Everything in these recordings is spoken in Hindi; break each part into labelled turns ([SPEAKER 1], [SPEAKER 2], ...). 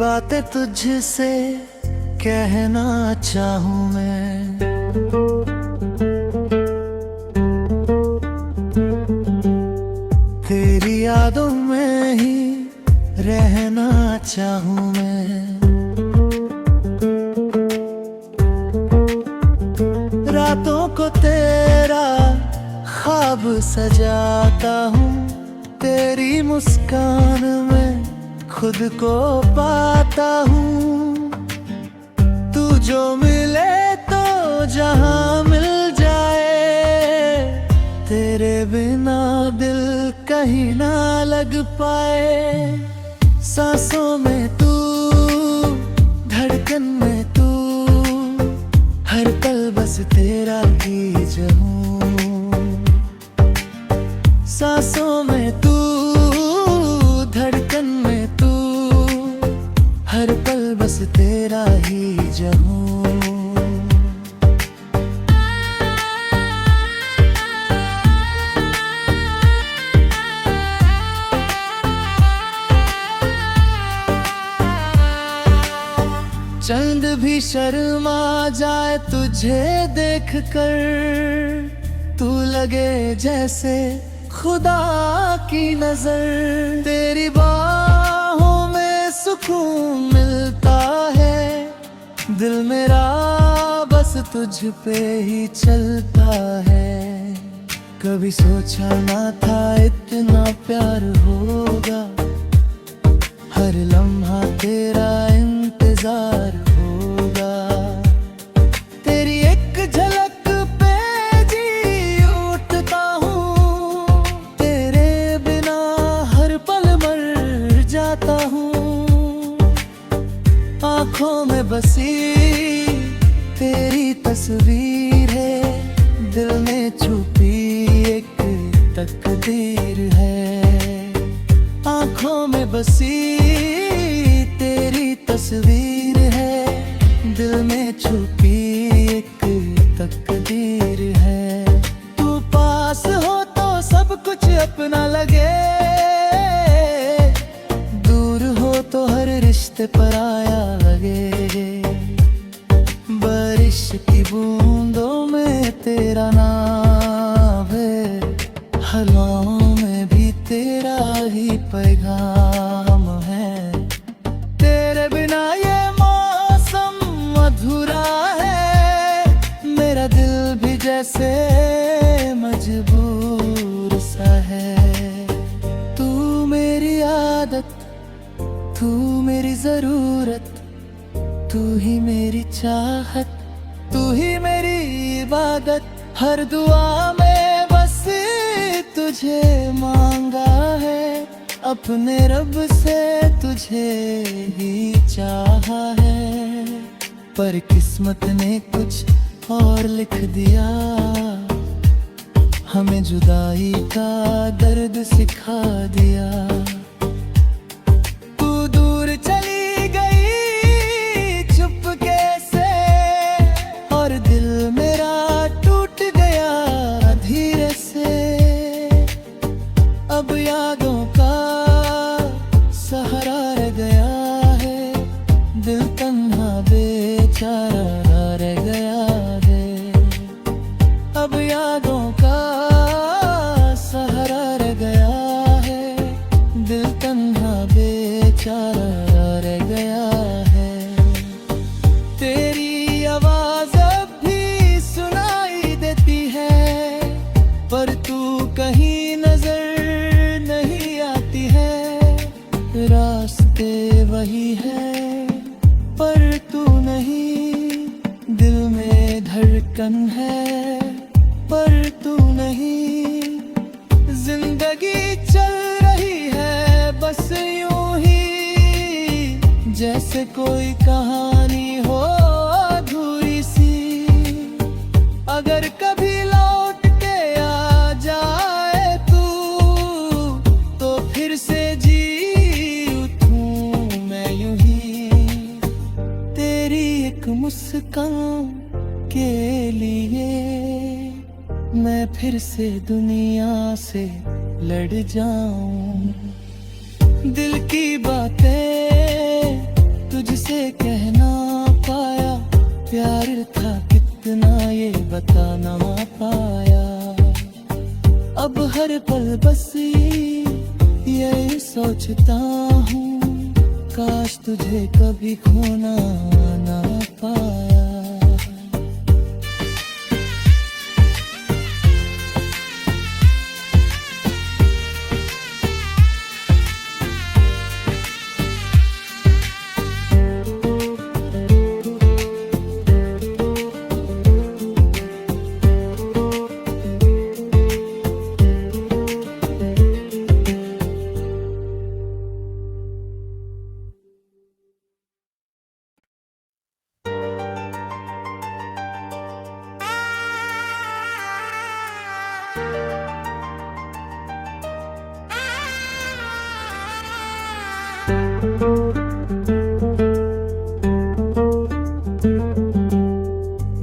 [SPEAKER 1] बातें तुझसे कहना चाहूँ मैं। तेरी यादों में ही रहना चाहूँ मैं। रातों को तेरा ख्वाब सजाता हूँ। तेरी मुस्कान में खुद को पाता हूँ। तू जो मिले तो जहां मिल जाए। तेरे बिना दिल कहीं ना लग पाए। सांसों में तू, धड़कन में तू, हर पल बस तेरा ही जहूं। सांसों में तू, धड़कन में तू, हर पल बस तेरा ही जहूं। चंद भी शर्मा जाए तुझे देख कर। तू लगे जैसे खुदा की नजर। तेरी बाहों में सुकून मिलता है। दिल मेरा बस तुझ पे ही चलता है। कभी सोचा ना था इतना प्यार होगा। हर लम्हा तेरा इंतजार होगा। तेरी एक झलक पे जी उठता हूँ। तेरे बिना हर पल मर जाता हूँ। आँखों में बसी तेरी तस्वीर है। दिल में छुपी एक तकदीर है। आँखों में बसी तेरी तस्वीर है। दिल में छुपी एक तकदीर है। तू पास हो तो सब कुछ अपना लगे। दूर हो तो हर रिश्ते पराया लगे। बारिश की बूंदों में तेरा नाम है। हवाओं में भी तेरा ही पैगाम है। तेरे बिना ये मौसम अधूरा है। मेरा दिल भी जैसे मजबूर सा है। तू मेरी आदत, तू मेरी जरूरत, तू ही मेरी चाहत, तू ही मेरी इबादत। हर दुआ में बस तुझे मांगा है। अपने रब से तुझे ही चाहा है। पर किस्मत ने कुछ और लिख दिया। हमें जुदाई का दर्द सिखा दिया। तू दूर चली गई चुपके से। और दिल मेरा टूट गया धीरे से। अब यादों का सहारा रह गया है। दिल तन्हा बेचारा रह गया है। अब यादों का सहारा रह गया है। दिल तन्हा बेचारा रह गया है। तेरी आवाज अब भी सुनाई देती है। पर तू कहीं नजर रास्ते वही है पर तू नहीं। दिल में धड़कन है पर तू नहीं। जिंदगी चल रही है बस यूं ही। जैसे कोई कहानी हो अधूरी सी। अगर कभी लौट के आ जाए तू तो फिर से मुस्कान के लिए मैं फिर से दुनिया से लड़ जाऊं। दिल की बातें तुझसे कहना पाया, प्यार था कितना ये बता ना पाया। अब हर पल बस यही सोचता हूँ, काश तुझे कभी खोना ना पाया।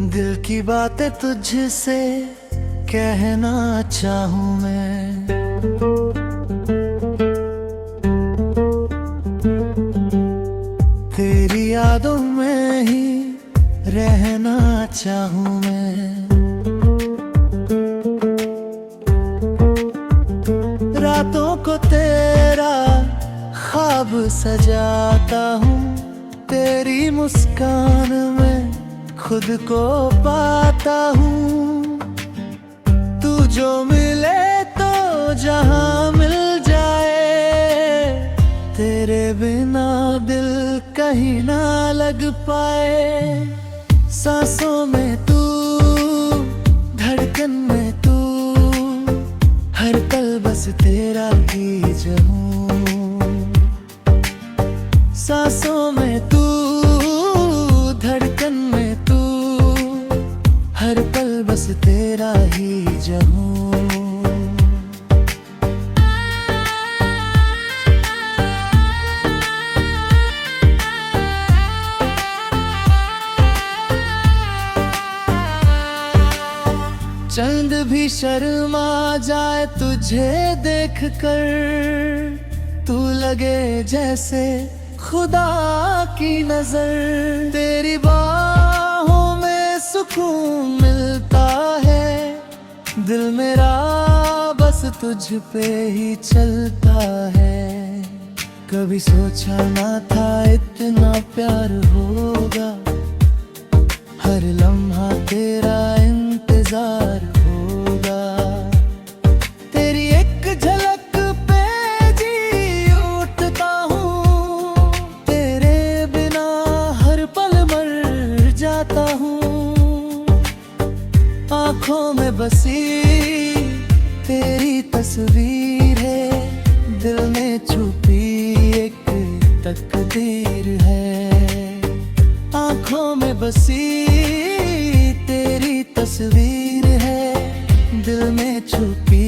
[SPEAKER 1] दिल की बातें तुझसे कहना चाहूँ मैं, तेरी यादों में ही रहना चाहूँ मैं। रातों को तेरा ख्वाब सजाता हूँ, तेरी मुस्कान में खुद को पाता हूँ। तू जो मिले तो जहां मिल जाए, तेरे बिना दिल कहीं ना लग पाए। सांसों में तू, धड़कन में तू, हर पल बस तेरा ही जहूं। सांसों में तू, धड़कन में तू, हर पल बस तेरा ही जहूं। चंद भी शर्मा जाए तुझे देख कर, तू लगे जैसे खुदा की नजर। तेरी बाहों में सुकून मिलता है, दिल मेरा बस तुझ पे ही चलता है। कभी सोचा ना था इतना प्यार होगा, हर लम्हा तेरा इंतजार होगा। तेरी एक झलक पे जी उठता हूँ, तेरे बिना हर पल मर जाता हूँ। आँखों में बसी तेरी तस्वीर है, दिल में छुपी एक तकदीर है। आँखों में बसी तेरी तस्वीर है, दिल में छुपी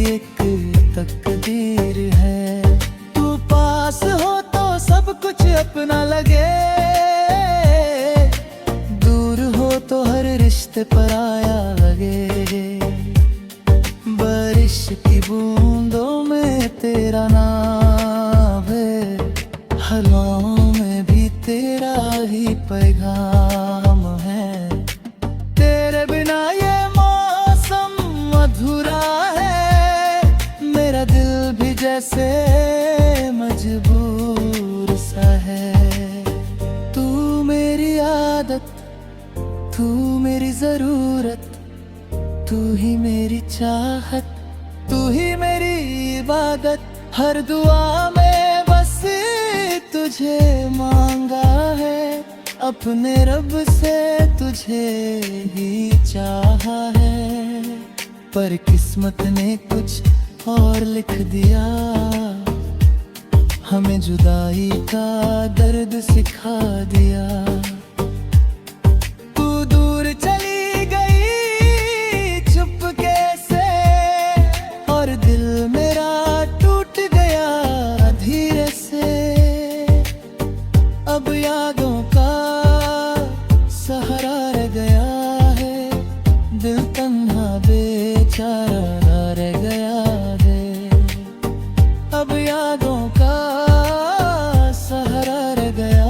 [SPEAKER 1] एक तकदीर है। तू पास हो तो सब कुछ अपना लगे, दूर हो तो हर रिश्ते पराया लगे। बारिश की बूंदों में तेरा नाम है, हवाओं में भी तेरा ही पैगाम है। तेरे बिना ये मौसम अधूरा है, मेरा दिल भी जैसे मजबूर सा है। तू मेरी आदत, तू मेरी जरूरत, तू ही मेरी चाहत, तू ही मेरी इबादत। हर दुआ में बस तुझे मांगा है, अपने रब से तुझे ही चाहा है। पर किस्मत ने कुछ और लिख दिया, हमें जुदाई का दर्द सिखा दिया। तू दूर चली गई चुपके से, और दिल मेरा टूट गया धीरे से। अब यादों का सहारा रह गया है, दिल तन्हा बेचारा रह गया है। अब यादों का सहारा रह गया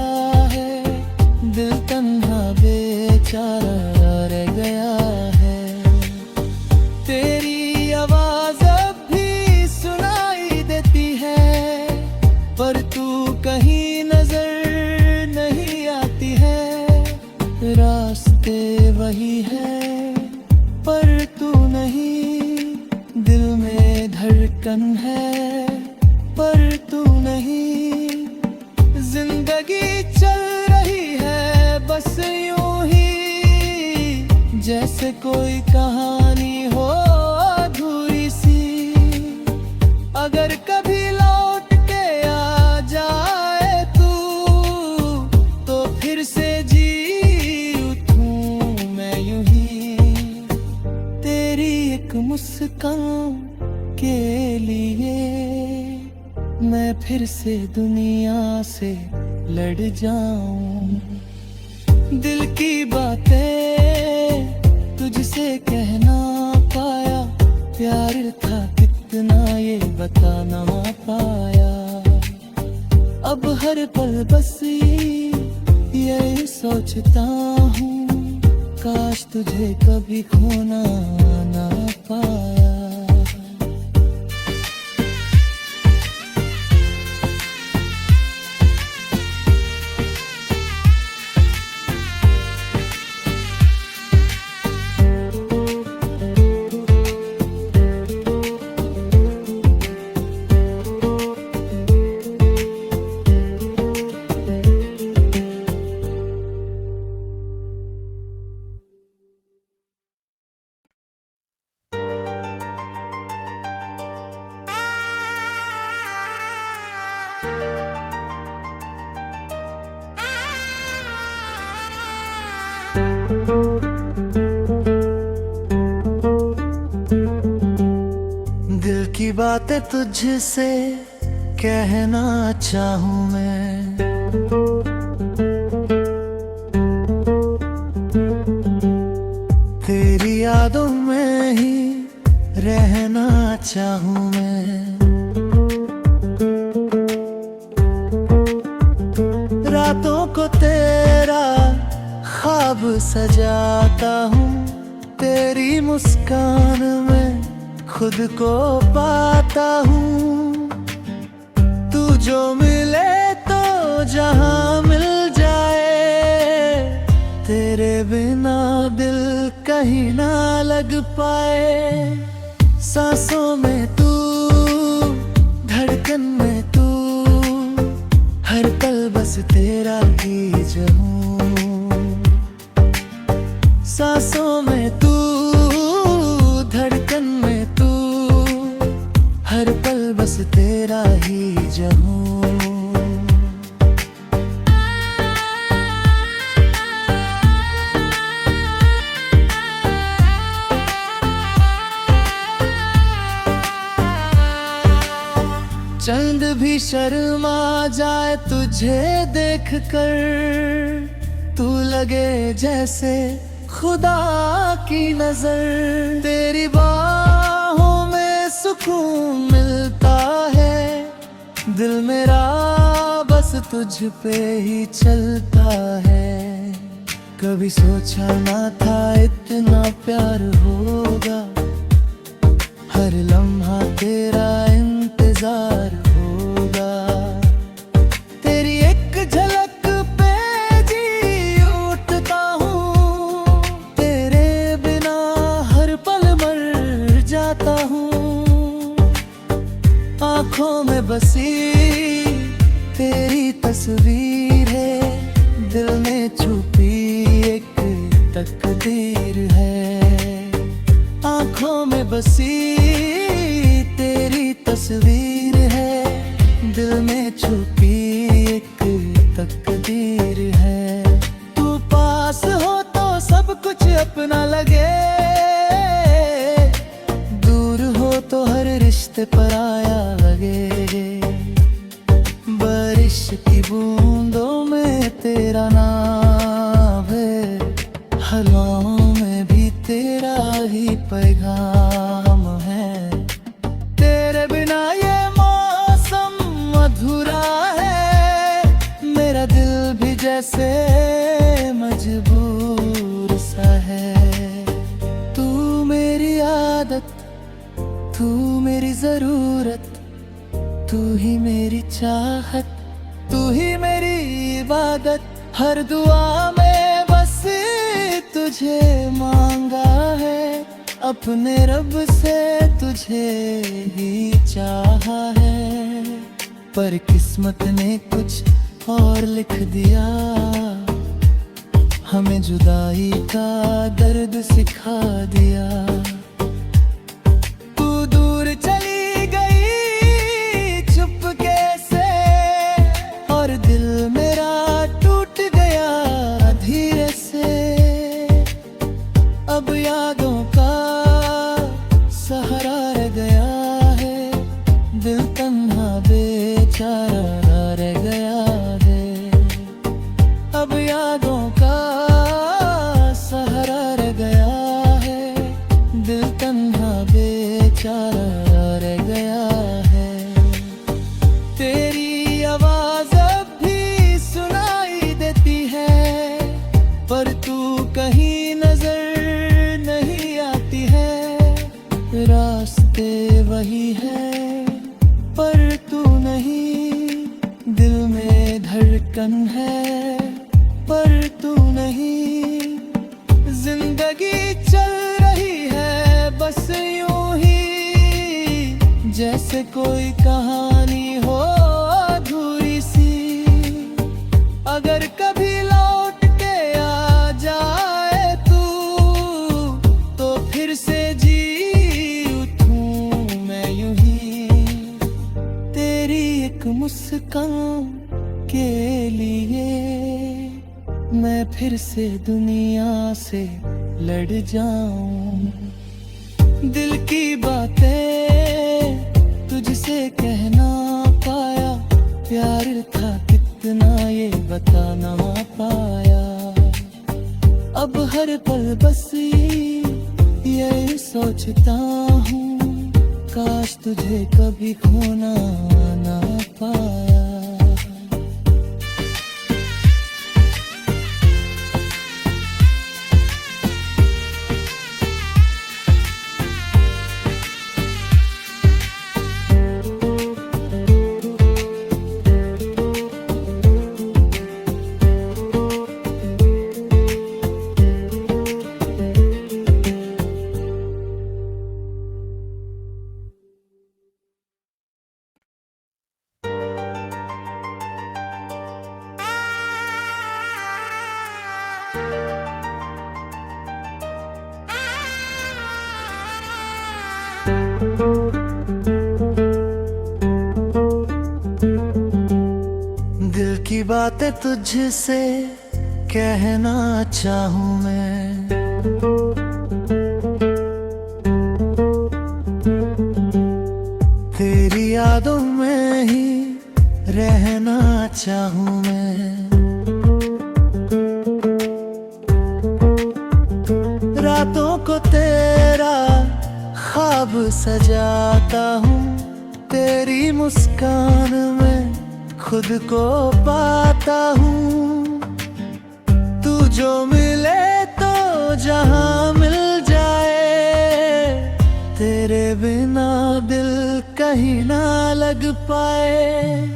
[SPEAKER 1] मैं फिर से दुनिया से लड़ जाऊं। दिल की बातें तुझसे कह ना पाया, प्यार था कितना ये बता ना पाया। अब हर पल बस यही सोचता हूँ, काश तुझे कभी खोना ना पाया। दिल की बातें तुझसे कहना चाहूँ मैं, तेरी यादों में ही रहना चाहूँ मैं। रातों को तेरा ख्वाब सजाता हूँ, तेरी मुस्कान में खुद को पाता हूँ। तू जो मिले तो जहां मिल जाए, तेरे बिना दिल कहीं ना लग पाए। सांसों में तू, धड़कन में तू, हर पल बस तेरा ही जहूं। सांसों में तू, धड़कन में तू, हर पल बस तेरा ही जहूं। चंद भी शर्मा जाए तुझे देख कर, तू लगे जैसे खुदा की नजर। तेरी बाहों में सुकून मिलता है, दिल मेरा बस तुझ पे ही चलता है। कभी सोचा ना था इतना प्यार होगा, हर लम्हा तेरा इंतजार होगा। तेरी एक झलक पे जी उठता हूँ, तेरे बिना हर पल मर जाता हूँ। आँखों में बसी तेरी तस्वीर है, दिल में छुपी एक तकदीर है। आँखों में बसी तेरी तस्वीर है, दिल में छुपी एक तकदीर है। तू पास हो तो सब कुछ अपना लगे, दूर हो तो हर रिश्ते पराया लगे। बारिश की बूंदों में तेरा नाम है, हवाओं में भी तेरा ही पैगाम है। तेरे बिना ये मौसम अधूरा है, मेरा दिल भी जैसे मजबूर सा है। तू मेरी आदत, तू मेरी जरूरत, तू ही मेरी चाहत, तू ही मेरी इबादत। हर दुआ में बस तुझे मांगा है, अपने रब से तुझे ही चाहा है। पर किस्मत ने कुछ और लिख दिया, हमें जुदाई का दर्द सिखा दिया। तू दूर चली गई चुपके से, और दिल मेरा टूट गया धीरे से। अब यादों का सहारा रह गया है, दिल तन्हा बे बेचारा रह गया है। अब यादों का सहारा रह गया है, दिल तन्हा बेचारा रह गया है। तेरी आवाज अब भी सुनाई देती है, पर तू कहीं नजर नहीं आती है। रास्ते वही है पर तू नहीं, दिल में धड़कन है पर तू नहीं। जिंदगी चल रही है बस यूं ही, जैसे कोई कहानी हो अधूरी सी। अगर कभी लौट के आ जाए तू, तो फिर से जी उठूं मैं यूं ही। तेरी एक मुस्कान के लिए मैं फिर से दुनिया से लड़ जाऊं। दिल की बातें तुझसे कहना पाया, प्यार था कितना ये बता ना पाया। अब हर पल बस यही सोचता हूँ, काश तुझे कभी खोना ना पाया। दिल की बातें तुझसे कहना चाहूँ मैं, तेरी यादों में ही रहना चाहूँ मैं। रातों को तेरा ख्वाब सजाता हूँ, तेरी मुस्कान में खुद को पाता हूँ। तू जो मिले तो जहाँ मिल जाए, तेरे बिना दिल कहीं ना लग पाए।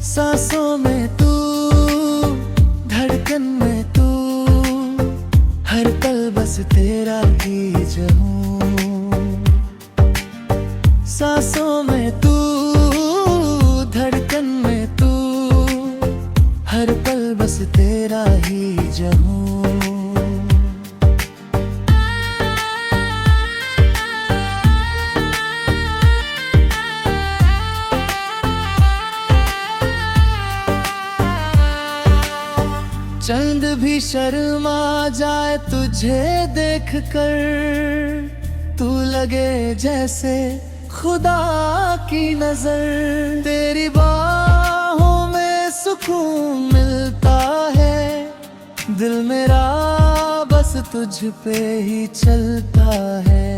[SPEAKER 1] सांसों में तू, धड़कन में तू, हर पल बस तेरा ही जहूं। सांसों में तू, धड़कन में तू, हर पल बस तेरा ही जहूं। चंद भी शर्मा जाए तुझे देख कर, तू लगे जैसे खुदा की नजर। तेरी बाहों में सुकून मिलता है, दिल मेरा बस तुझ पे ही चलता है।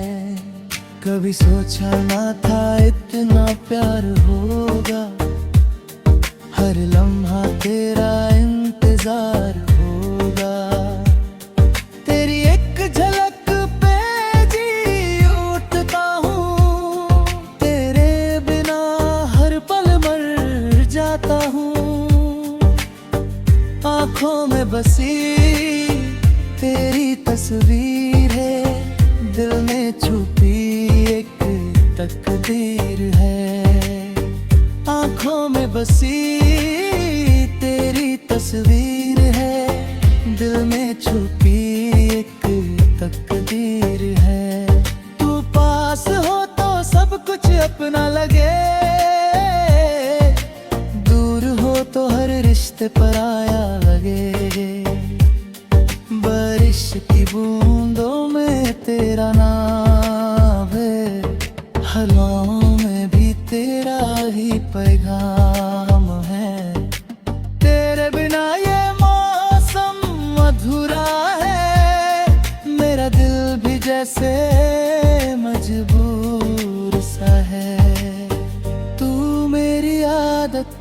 [SPEAKER 1] कभी सोचा ना था इतना प्यार होगा, हर लम्हा तेरा इंतजार होगा। तेरी एक झलक पे जी उठता हूँ, तेरे बिना हर पल मर जाता हूँ। आँखों में बसी तेरी तस्वीर है, दिल में छुपी एक तकदीर है। आँखों में बसी तेरी तस्वीर है, दिल में छुपी एक तकदीर है। तू पास हो तो सब कुछ अपना लगे, दूर हो तो हर रिश्ते पराया लगे। बारिश की बूंदों में तेरा नाम है, हवाओं में भी तेरा ही पैगाम जैसे मजबूर सा है। तू मेरी आदत,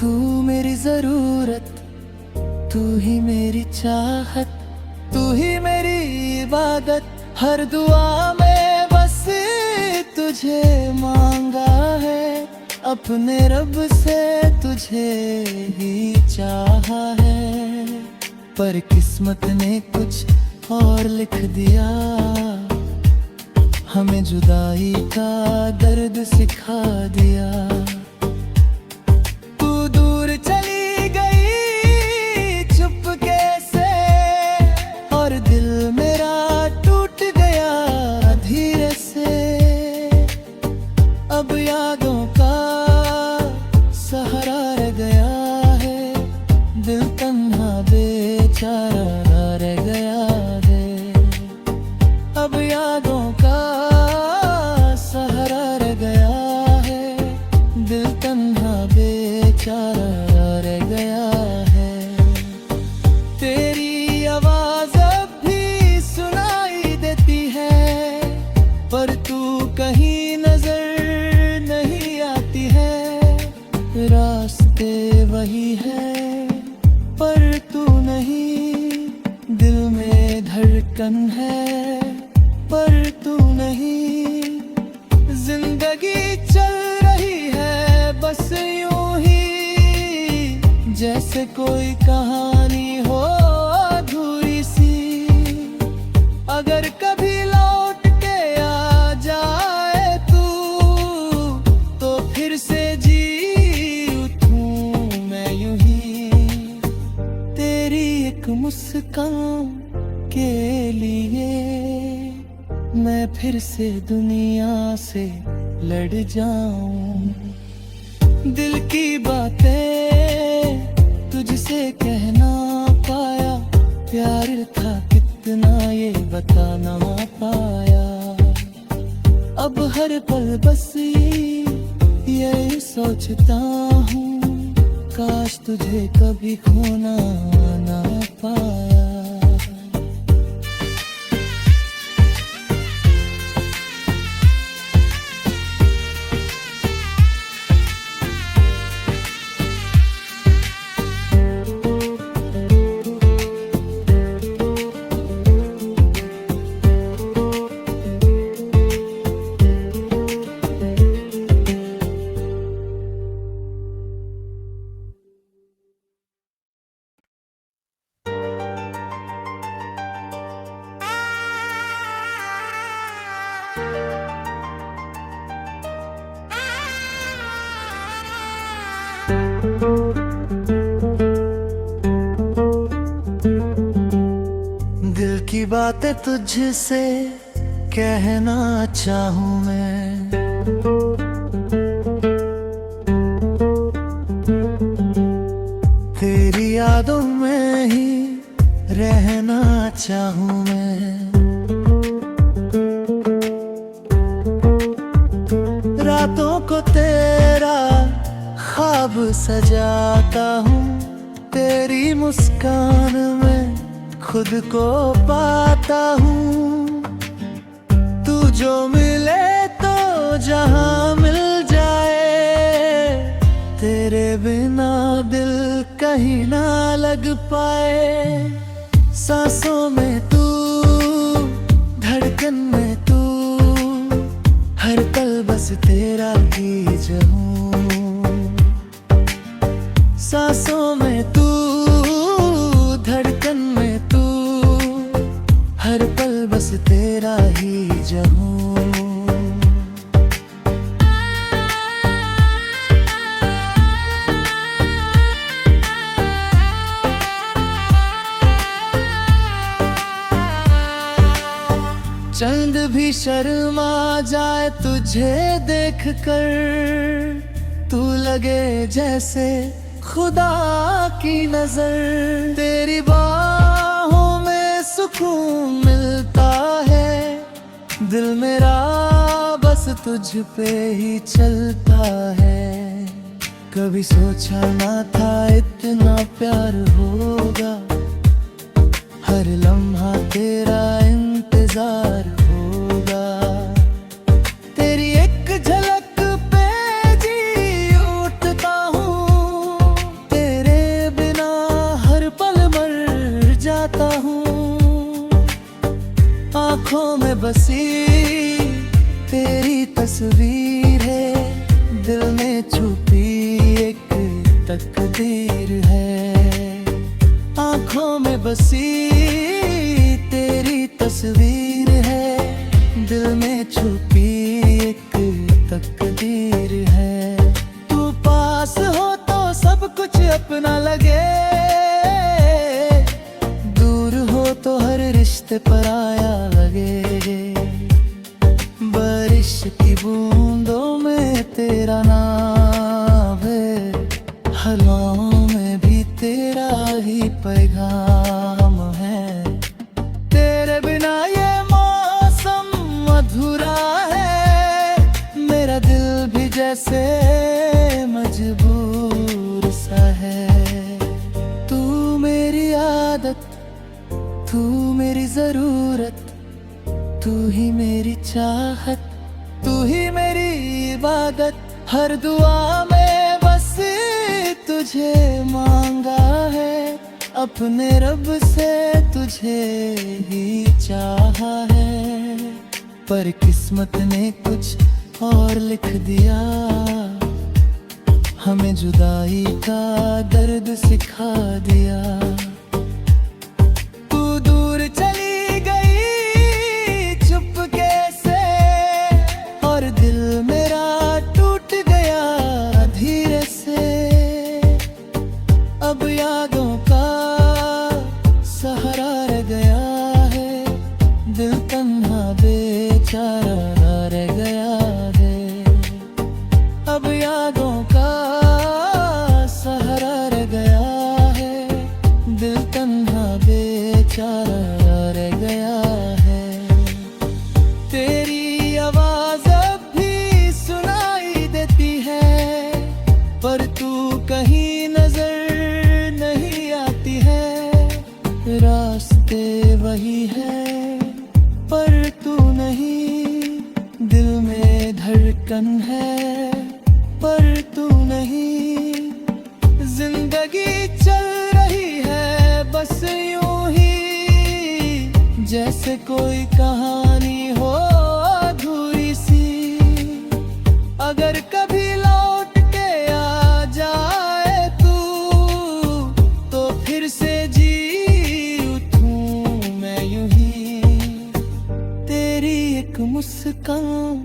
[SPEAKER 1] तू मेरी जरूरत, तू ही मेरी चाहत, तू ही मेरी इबादत। हर दुआ में बस तुझे मांगा है, अपने रब से तुझे ही चाहा है। पर किस्मत ने कुछ और लिख दिया, हमें जुदाई का दर्द सिखा दिया। तू दूर चली गई चुपके से, और दिल मेरा टूट गया धीरे से। अब यादों का सहारा रह गया है, दिल तन्हा बेचारा रह गया है। अब यादों का सहारा रह गया है, दिल तन्हा बेचारा रह गया है। तेरी आवाज अब भी सुनाई देती है, पर तू कहीं नजर नहीं आती है। रास्ते वही है पर तू नहीं, दिल में धड़कन है पर तू नहीं। जिंदगी चल रही है बस यूं ही, जैसे कोई कहानी हो अधूरी सी। अगर कभी लौट के आ जाए तू, तो फिर से जी उठूं मैं यूं ही। तेरी एक मुस्कान के लिए मैं फिर से दुनिया से लड़ जाऊं। दिल की बातें तुझसे कहना पाया, प्यार था कितना ये बता ना पाया। अब हर पल बस ये सोचता हूँ, काश तुझे कभी खोना ना पाया। दिल की बातें तुझसे कहना चाहूँ मैं, तेरी यादों में ही रहना चाहूँ मैं। रातों को तेरा ख्वाब सजाता हूँ, तेरी मुस्कान में खुद को पाता हूँ। तू जो मिले तो जहाँ मिल जाए, तेरे बिना दिल कहीं ना लग पाए। सांसों में तू, धड़कन में तू, हर पल बस तेरा ही जाऊं। सांसों में तू, धड़कन में तू, हर पल बस तेरा ही जाऊं। चंद भी शर्मा जाए तुझे देख कर, तू लगे जैसे खुदा की नजर। तेरी बाहों में सुकून मिलता है, दिल मेरा बस तुझ पे ही चलता है। कभी सोचा ना था इतना प्यार होगा, हर लम्हा तेरा इंतजार बसी तेरी तस्वीर है, दिल में छुपी एक तकदीर है। आंखों में बसी तेरी तस्वीर है, दिल में छुपी एक तकदीर है। तू पास हो तो सब कुछ अपना लगे, दूर हो तो हर रिश्ते पराया लगे। बारिश की बूंदों में तेरा नाम है, हवाओं में भी तेरा ही पैगाम है। तेरे बिना ये मौसम अधूरा है, मेरा दिल भी जैसे मजबूर सा है। तू मेरी आदत, तू मेरी जरूरत, तू ही मेरी चाहत, तू ही मेरी इबादत। हर दुआ में बस तुझे मांगा है, अपने रब से तुझे ही चाहा है। पर किस्मत ने कुछ और लिख दिया, हमें जुदाई का दर्द सिखा दिया। तू दूर चली गई चुपके से, और दिल मेरा टूट गया धीरे से। अब यादों का सहारा रह गया है, दिल तन्हा बेचारा रह गया है। अब यादों का सहारा रह गया है, दिल तन्हा बेचारा रह गया है। तेरी आवाज अब भी सुनाई देती है, पर तू कहीं नजर नहीं आती है। रास्ते वही है पर तू नहीं, दिल में धड़कन है पर तू नहीं। जिंदगी चल रही है बस यूं ही, जैसे कोई कहानी हो अधूरी सी। अगर कभी लौट के आ जाए तू, तो फिर से जी उठूं मैं यूं ही। तेरी एक मुस्कान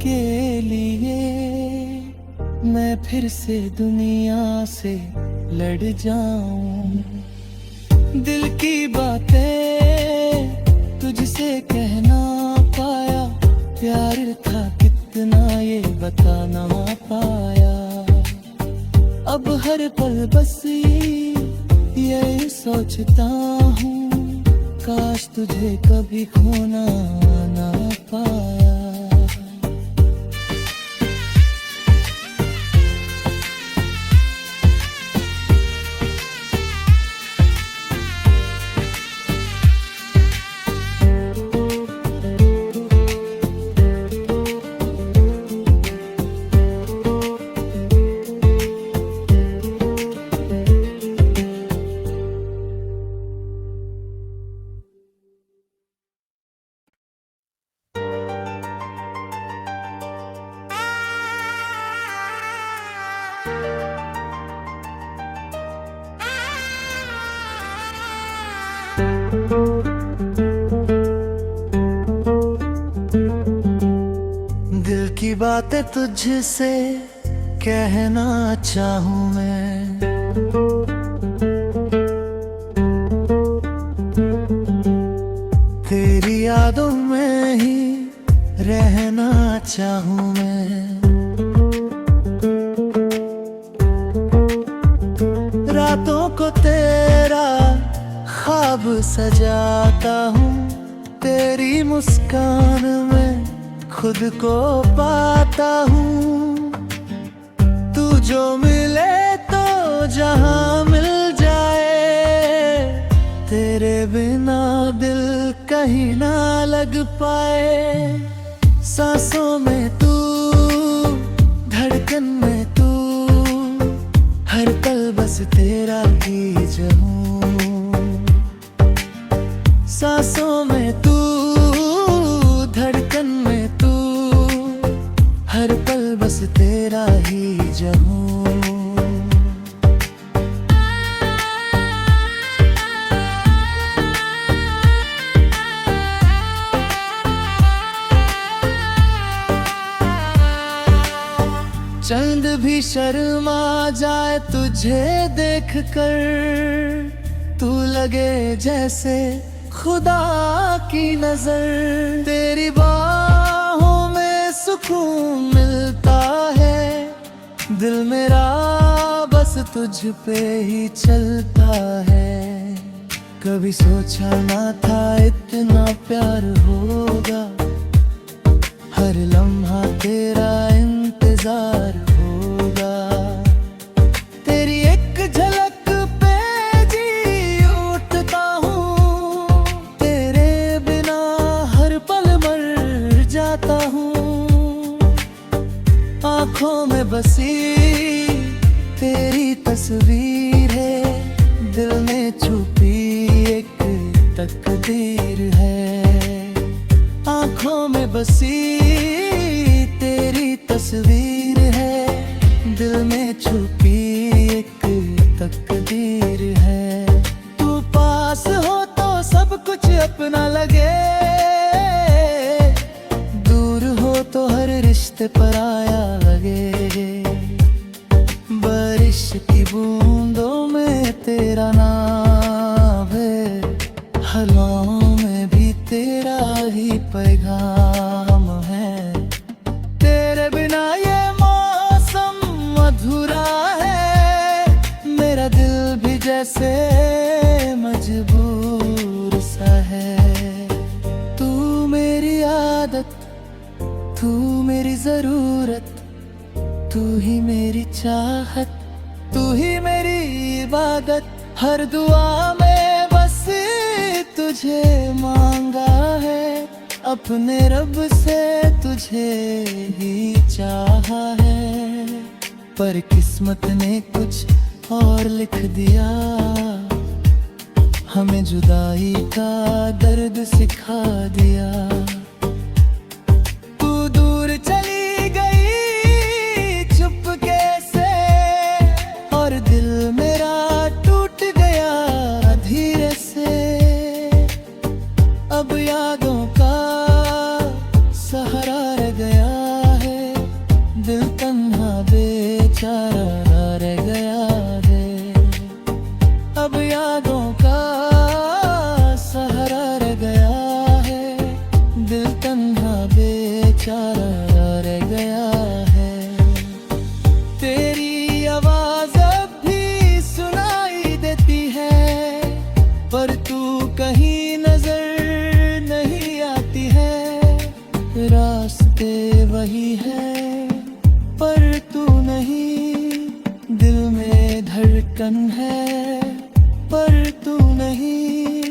[SPEAKER 1] के लिए मैं फिर से दुनिया से लड़ जाऊं। दिल की बातें तुझसे कहना पाया, प्यार था कितना ये बता ना पाया। अब हर पल बस यही सोचता हूँ, काश तुझे कभी खोना ना पाया। दिल की बातें तुझसे कहना चाहूँ मैं, तेरी यादों में ही रहना चाहूँ मैं। रातों को तेरा ख्वाब सजाता हूँ, तेरी मुस्कान में खुद को पाता हूँ। तू जो मिले तो जहाँ मिल जाए, तेरे बिना दिल कहीं ना लग पाए। सांसों में तू, धड़कन में तू, हर पल बस तेरा ही जहूं। सांसों में तू, तेरा ही जहूं। चंद भी शर्मा जाए तुझे देख कर, तू लगे जैसे खुदा की नजर। तेरी बाहों में सुकून मिलता है, दिल मेरा बस तुझ पे ही चलता है। कभी सोचा ना था इतना प्यार होगा, हर लम्हा तेरा इंतजार होगा। तेरी एक झलक पे जी उठता हूँ, तेरे बिना हर पल मर जाता हूँ। आँखों में बसी तेरी तस्वीर है, दिल में छुपी एक तकदीर है। आँखों में बसी तेरी तस्वीर है, दिल में छुपी एक तकदीर है। तू पास हो तो सब कुछ अपना लगे, दूर हो तो हर रिश्ते पराया लगे। बारिश की बूंदों में तेरा नाम है, हवाओं में भी तेरा ही पैगाम है। तेरे बिना ये मौसम अधूरा है, मेरा दिल भी जैसे मजबूर सा है। तू मेरी आदत, तू मेरी जरूरत, तू ही मेरी चाहत, तू ही मेरी इबादत। हर दुआ में बस तुझे मांगा है, अपने रब से तुझे ही चाहा है। पर किस्मत ने कुछ और लिख दिया, हमें जुदाई का दर्द सिखा दिया। तू दूर चली गई चुपके से, और दिल मेरा टूट गया धीरे से। अब यादों का सहारा रह गया है, दिल तन्हा बेचारा रह गया है। अब यादों का सहारा रह गया है, दिल तन्हा बेचारा रह गया है। तेरी आवाज अब भी सुनाई देती है, पर तू कहीं नजर नहीं आती है। रास्ते वही है पर तू नहीं, दिल में धड़कन है पर तू नहीं।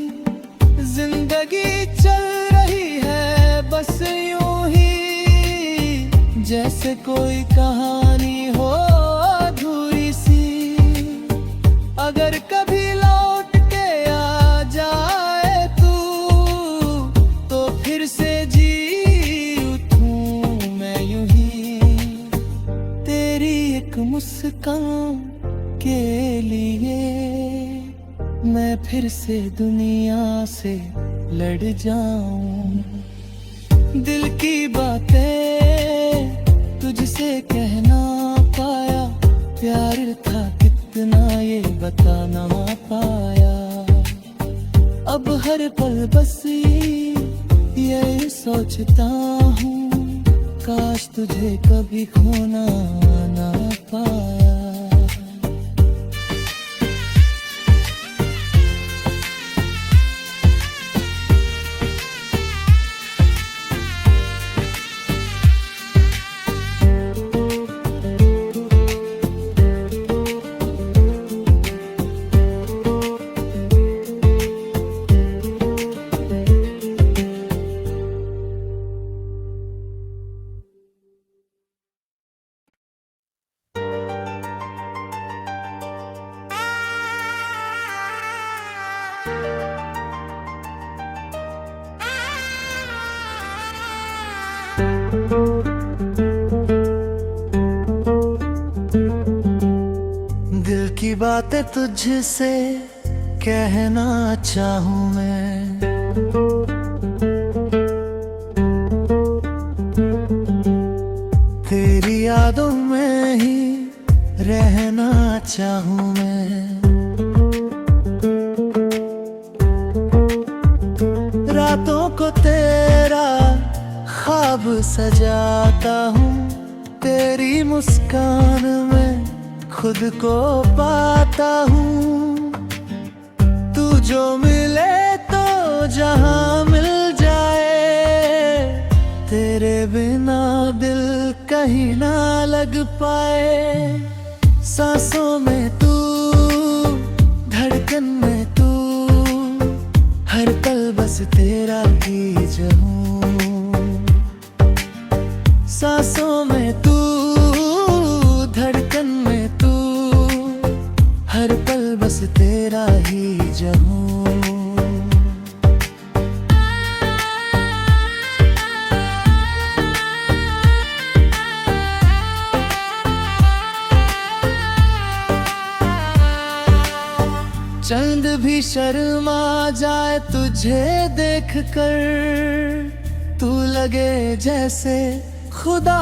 [SPEAKER 1] जिंदगी चल रही है बस यूं ही, जैसे कोई कहानी हो अधूरी सी। अगर कभी लौट के आ जाए तू, तो फिर से जी उठूं मैं यूं ही। तेरी एक मुस्कान के लिए मैं फिर से दुनिया से लड़ जाऊं। दिल की बातें तुझसे कह ना पाया, प्यार था कितना ये बता ना पाया। अब हर पल बस ये सोचता हूँ, काश तुझे कभी खोना ना पाया। की बातें तुझसे कहना चाहूँ मैं। तेरी यादों में ही रहना चाहूँ मैं। रातों को तेरा ख्वाब सजाता हूँ, तेरी मुस्कान में खुद को पाता हूँ। तू जो मिले तो जहां मिल जाए, तेरे बिना दिल कहीं ना लग पाए। सांसों में तू, धड़कन में तू, हर पल बस तेरा ही चाहूं। सांसों में तू, धड़कन में तू, हर पल बस तेरा ही चाहूं। चंद भी शर्मा जाए तुझे देखकर, तू लगे जैसे खुदा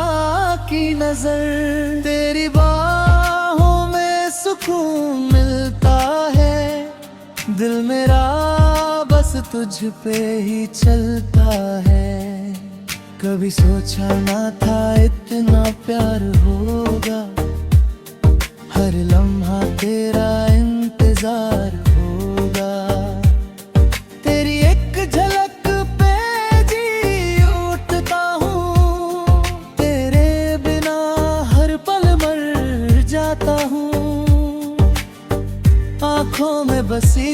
[SPEAKER 1] की नजर। तेरी बाहों में सुकून मिलता है, दिल मेरा बस तुझ पे ही चलता है। कभी सोचा ना था इतना प्यार होगा, हर लम्हा तेरा इंतजार होगा। तेरी एक झलक पे जी उठता हूँ, तेरे बिना हर पल मर जाता हूँ। आँखों में बसी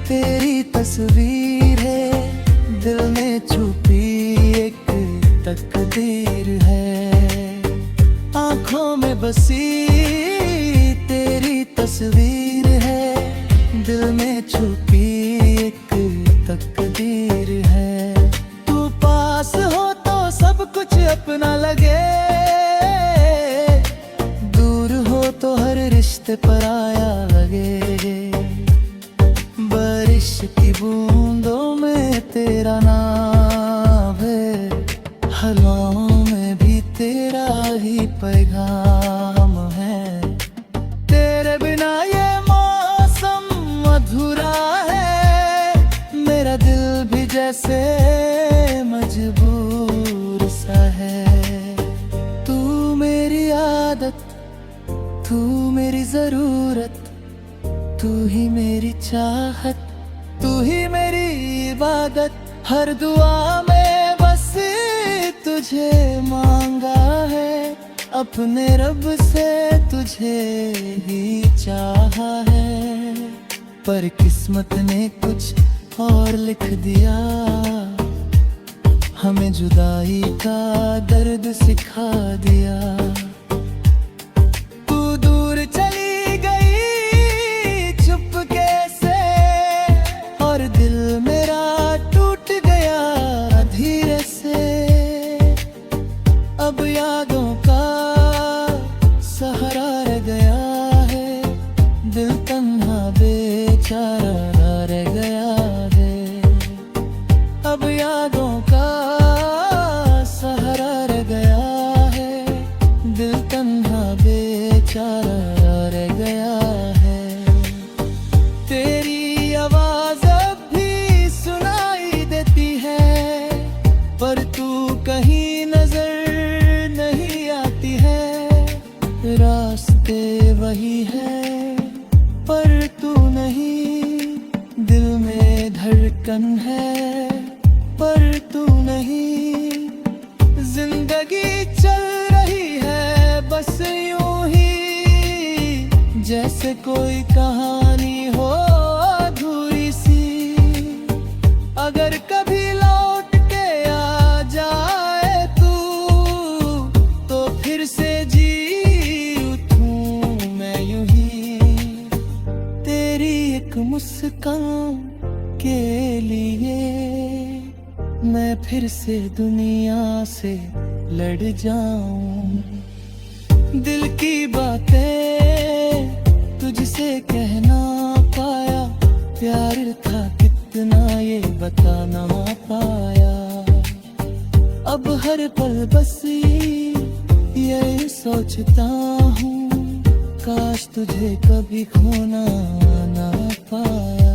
[SPEAKER 1] तेरी तस्वीर है, दिल में छुपी एक तकदीर है। आँखों में बसी तेरी तस्वीर है, दिल में छुपी एक तकदीर है। तू पास हो तो सब कुछ अपना लगे, दूर हो तो हर रिश्ते पराया लगे। बारिश की बूंदों में तेरा नाम है, हवाओं में भी तेरा ही पैगाम है। तेरे बिना ये मौसम अधूरा है, मेरा दिल भी जैसे मजबूर सा है। तू मेरी आदत, तू मेरी जरूरत, तू ही मेरी चाहत, तू ही मेरी इबादत। हर दुआ में बस तुझे मांगा है, अपने रब से तुझे ही चाहा है। पर किस्मत ने कुछ और लिख दिया, हमें जुदाई का दर्द सिखा दिया। तू दूर चली गई चुपके से, और दिल मेरा टूट गया धीरे से। अब यादों का सहारा रह गया है, दिल तन्हा बेचारा रह गया है। अब यादों का सहारा रह गया है, दिल तन्हा बेचारा रह गया है। तेरी आवाज अब भी सुनाई देती है, पर तू कहीं नजर नहीं आती है। रास्ते वही है पर तू नहीं, दिल में धड़कन है पर तू नहीं। जिंदगी चल रही है बस यूं ही, जैसे कोई कहानी हो अधूरी सी। अगर कभी लौट के आ जाए तू, तो फिर से जी उठूं मैं यूं ही। तेरी एक मुस्कान के लिए मैं फिर से दुनिया से लड़ जाऊं। दिल की बातें प्यार था कितना ये बता ना पाया। अब हर पल बस ये सोचता हूँ, काश तुझे कभी खोना ना पाया।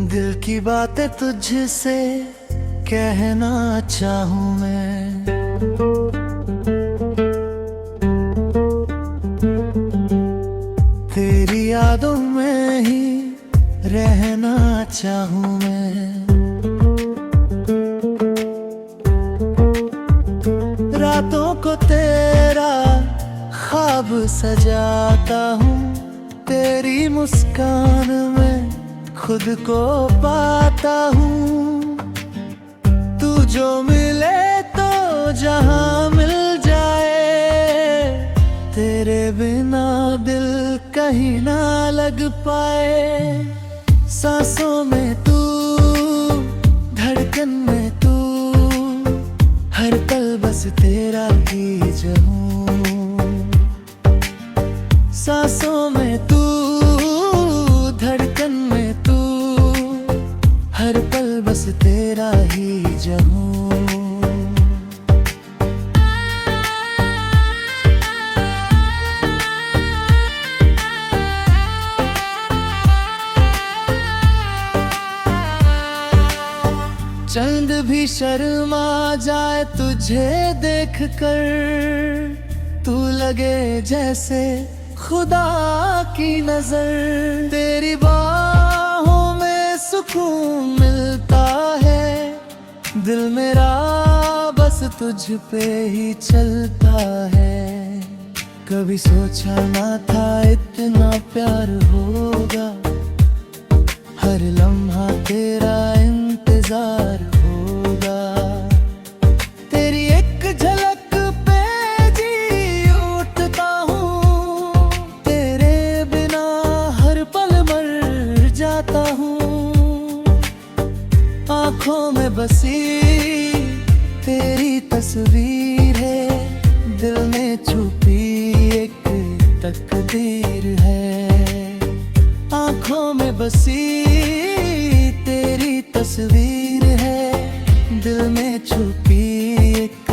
[SPEAKER 1] दिल की बातें तुझसे कहना चाहूँ मैं, तेरी यादों में ही रहना चाहूँ मैं। रातों को तेरा ख्वाब सजाता हूँ, तेरी मुस्कान में खुद को पाता हूँ। तू जो मिले तो जहां मिल जाए, तेरे बिना दिल कहीं ना लग पाए। सांसों में तू, धड़कन में तू, हर पल बस तेरा ही जहूं। सांसों में तू, धड़कन में तू, हर पल बस तेरा ही जहूं। चंद भी शर्मा जाए तुझे देख कर, तू लगे जैसे खुदा की नजर। तेरी बाहों में सुकून मिलता है, दिल मेरा बस तुझ पे ही चलता है। कभी सोचा ना था इतना प्यार होगा, हर लम्हा तेरा इंतजार होगा। तेरी एक झलक पे जी उठता हूँ, तेरे बिना हर पल मर जाता हूँ। आँखों में बसी तेरी तस्वीर है, दिल में छुपी एक तकदीर है। आँखों में बसी तेरी तस्वीर है, दिल में छुपी एक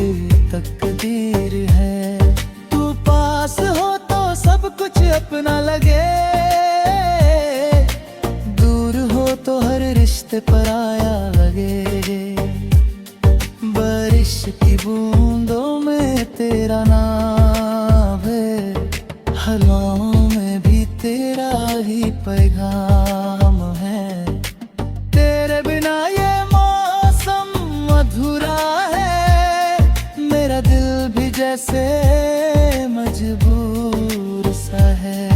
[SPEAKER 1] तकदीर है। तू पास हो तो सब कुछ अपना लगे, दूर हो तो हर रिश्ते पराया लगे। बारिश की बूंदों में तेरा नाम है, हवाओं में भी तेरा ही पैगाम है। तेरे बिना ये मौसम अधूरा है, मेरा दिल भी जैसे मजबूर सा है।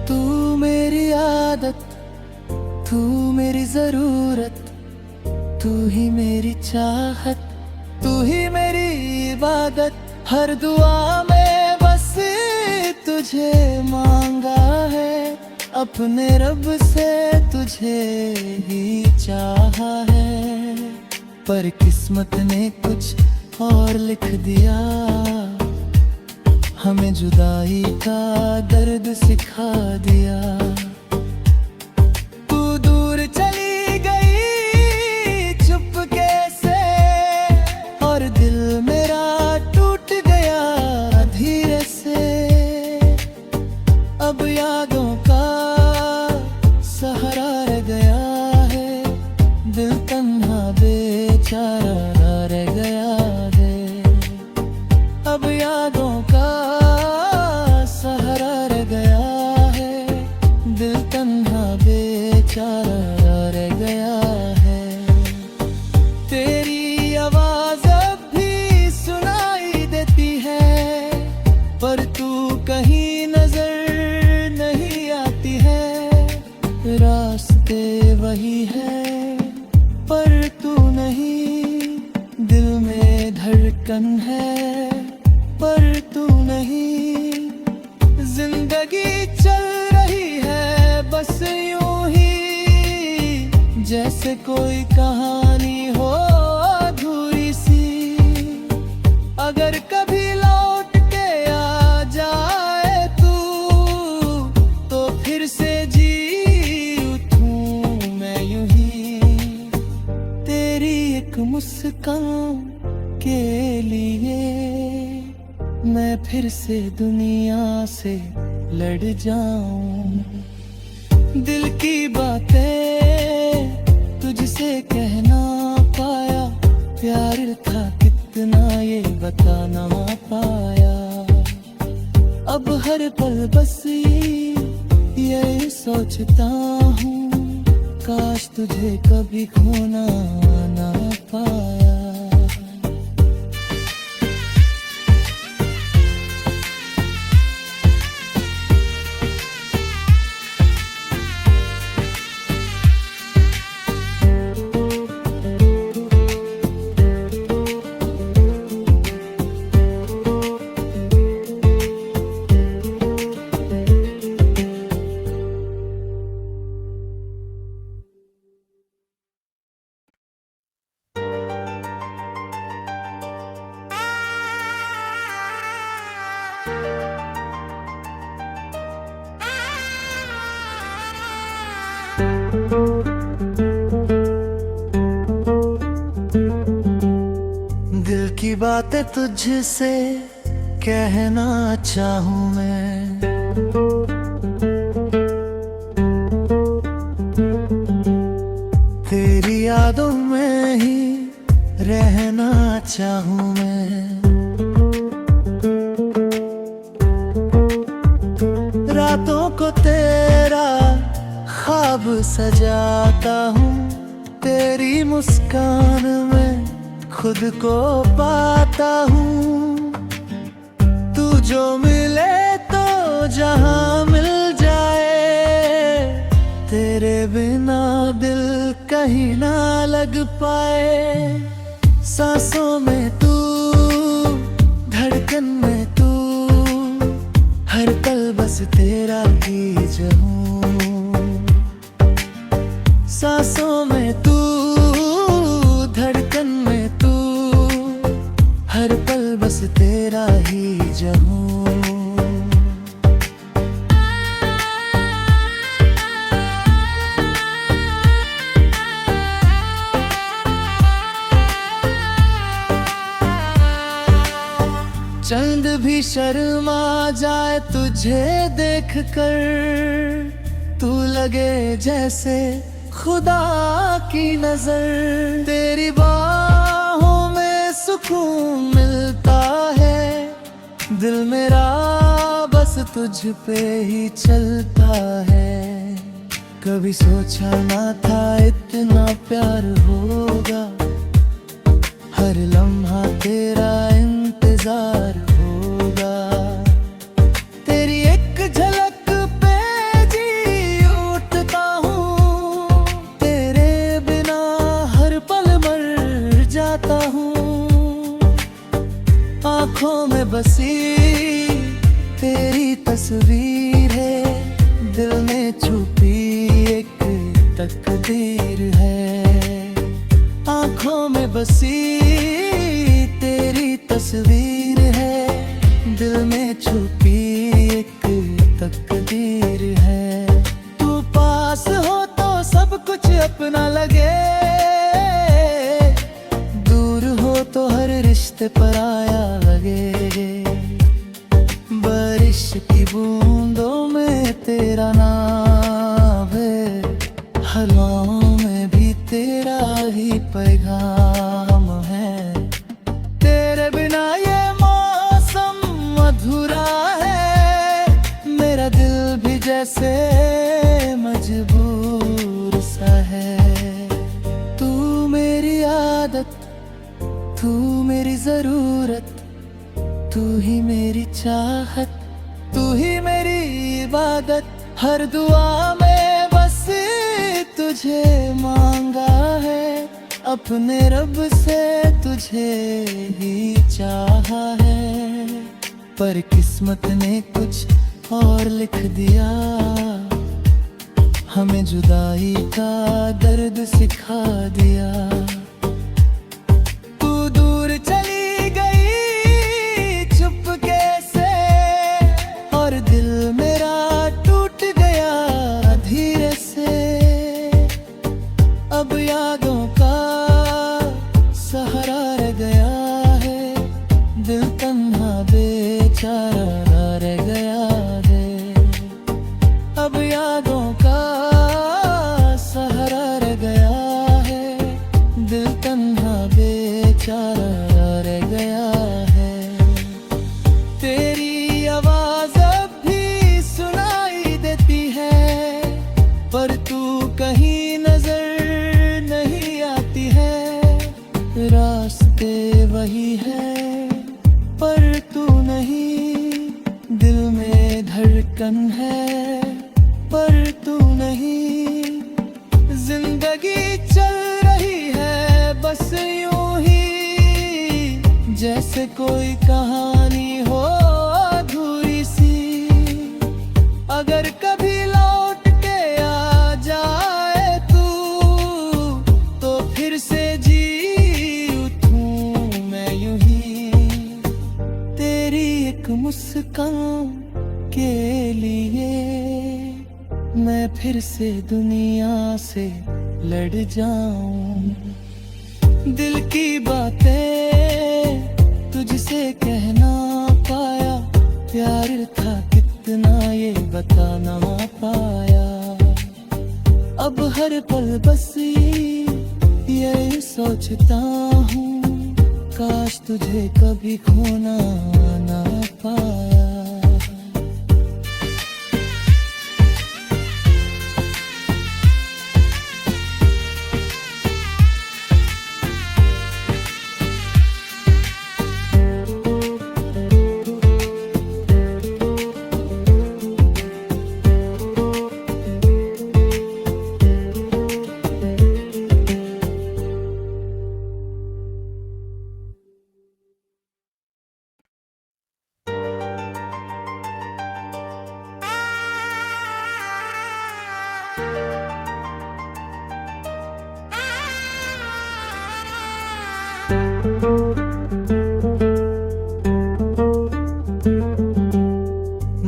[SPEAKER 1] तू मेरी आदत, तू मेरी जरूरत, तू ही मेरी चाहत, तू ही मेरी इबादत। हर दुआ में बस तुझे मांगा है, अपने रब से तुझे ही चाहा है। पर किस्मत ने कुछ और लिख दिया, हमें जुदाई का दर्द सिखा दिया। तू दूर चली गई चुपके से, और दिल मेरा टूट गया धीरे से। अब यादों का सहारा रह गया है, दिल तन्हा बेचारा रह गया है। अब यादों का सहारा रह गया है, दिल तन्हा बेचारा वही है पर तू नहीं, दिल में धड़कन है पर तू नहीं। जिंदगी चल रही है बस यूं ही, जैसे कोई कहानी हो अधूरी सी। अगर कभी लौट के आ जाए तू, तो फिर से जी उठूं मैं यूं ही। तेरी एक मुस्कान के लिए मैं फिर से दुनिया से लड़ जाऊं। दिल की बातें तुझसे कहना पाया, प्यार था कितना ये बता ना पाया। अब हर पल बस ये सोचता हूँ, काश तुझे कभी खोना ना पाया। दिल की बातें तुझसे कहना चाहूँ मैं, तेरी यादों में ही रहना चाहूँ मैं। रातों को तेरा ख्वाब सजाता हूँ, तेरी मुस्कान में खुद को पाता हूँ। तू जो मिले तो जहां मिल जाए, तेरे बिना दिल कहीं ना लग पाए। सांसों में तू, धड़कन में तू, हर पल बस तेरा ही जहूं। सांसों में तू, धड़कन में तू, हर पल बस तेरा ही जहूं। चंद भी शर्मा जाए तुझे देख कर, तू लगे जैसे खुदा की नजर। तेरी बाहों में सुकून मिलता है, दिल मेरा बस तुझ पे ही चलता है। कभी सोचा ना था इतना प्यार होगा, हर लम्हा तेरा इंतजार होगा। तेरी एक झलक पे जी उठता हूँ, तेरे बिना हर पल मर जाता हूँ। आँखों में बसी तेरी तस्वीर है, दिल में छुपी एक तकदीर है। आँखों में बसी तेरी तस्वीर है, दिल में छुपी एक तकदीर है। तू पास हो तो सब कुछ अपना लगे, दूर हो तो हर रिश्ते पराया लगे। बारिश की बूंदों में तेरा नाम है, हवाओं में भी तेरा ही पैगाम है। तेरे बिना ये मौसम अधूरा है, मेरा दिल भी जैसे मजबूर सा है। तू मेरी आदत, तू मेरी जरूरत, तू ही मेरी चाहत, तू ही मेरी इबादत। हर दुआ में बस तुझ तुझे मांगा है, अपने रब से तुझे ही चाहा है। पर किस्मत ने कुछ और लिख दिया, हमें जुदाई का दर्द सिखा दिया। तू दूर चली गई चुपके से, और दिल मेरा टूट गया धीरे से। अब यादों का सहारा रह गया है, दिल तन्हा बेचारा रह गया है। अब यादों का सहारा रह गया है, दिल तन्हा बेचारा रह गया है। तेरी आवाज़ अब भी सुनाई देती है, पर तू कहीं नजर नहीं आती है। रास्ते वही है पर तू नहीं, दिल में धड़कन है पर तू नहीं। जिंदगी चल रही है बस यूं ही, जैसे कोई कहानी हो अधूरी सी। अगर कभी लौट के आ जाए तू, तो फिर से जी उठूं मैं यूं ही। तेरी एक मुस्कान के लिए मैं फिर से दुनिया से लड़ जाऊं। दिल की बातें तुझसे कहना पाया, प्यार था कितना ये बता ना पाया। अब हर पल बस ये सोचता हूँ, काश तुझे कभी खोना ना पाया।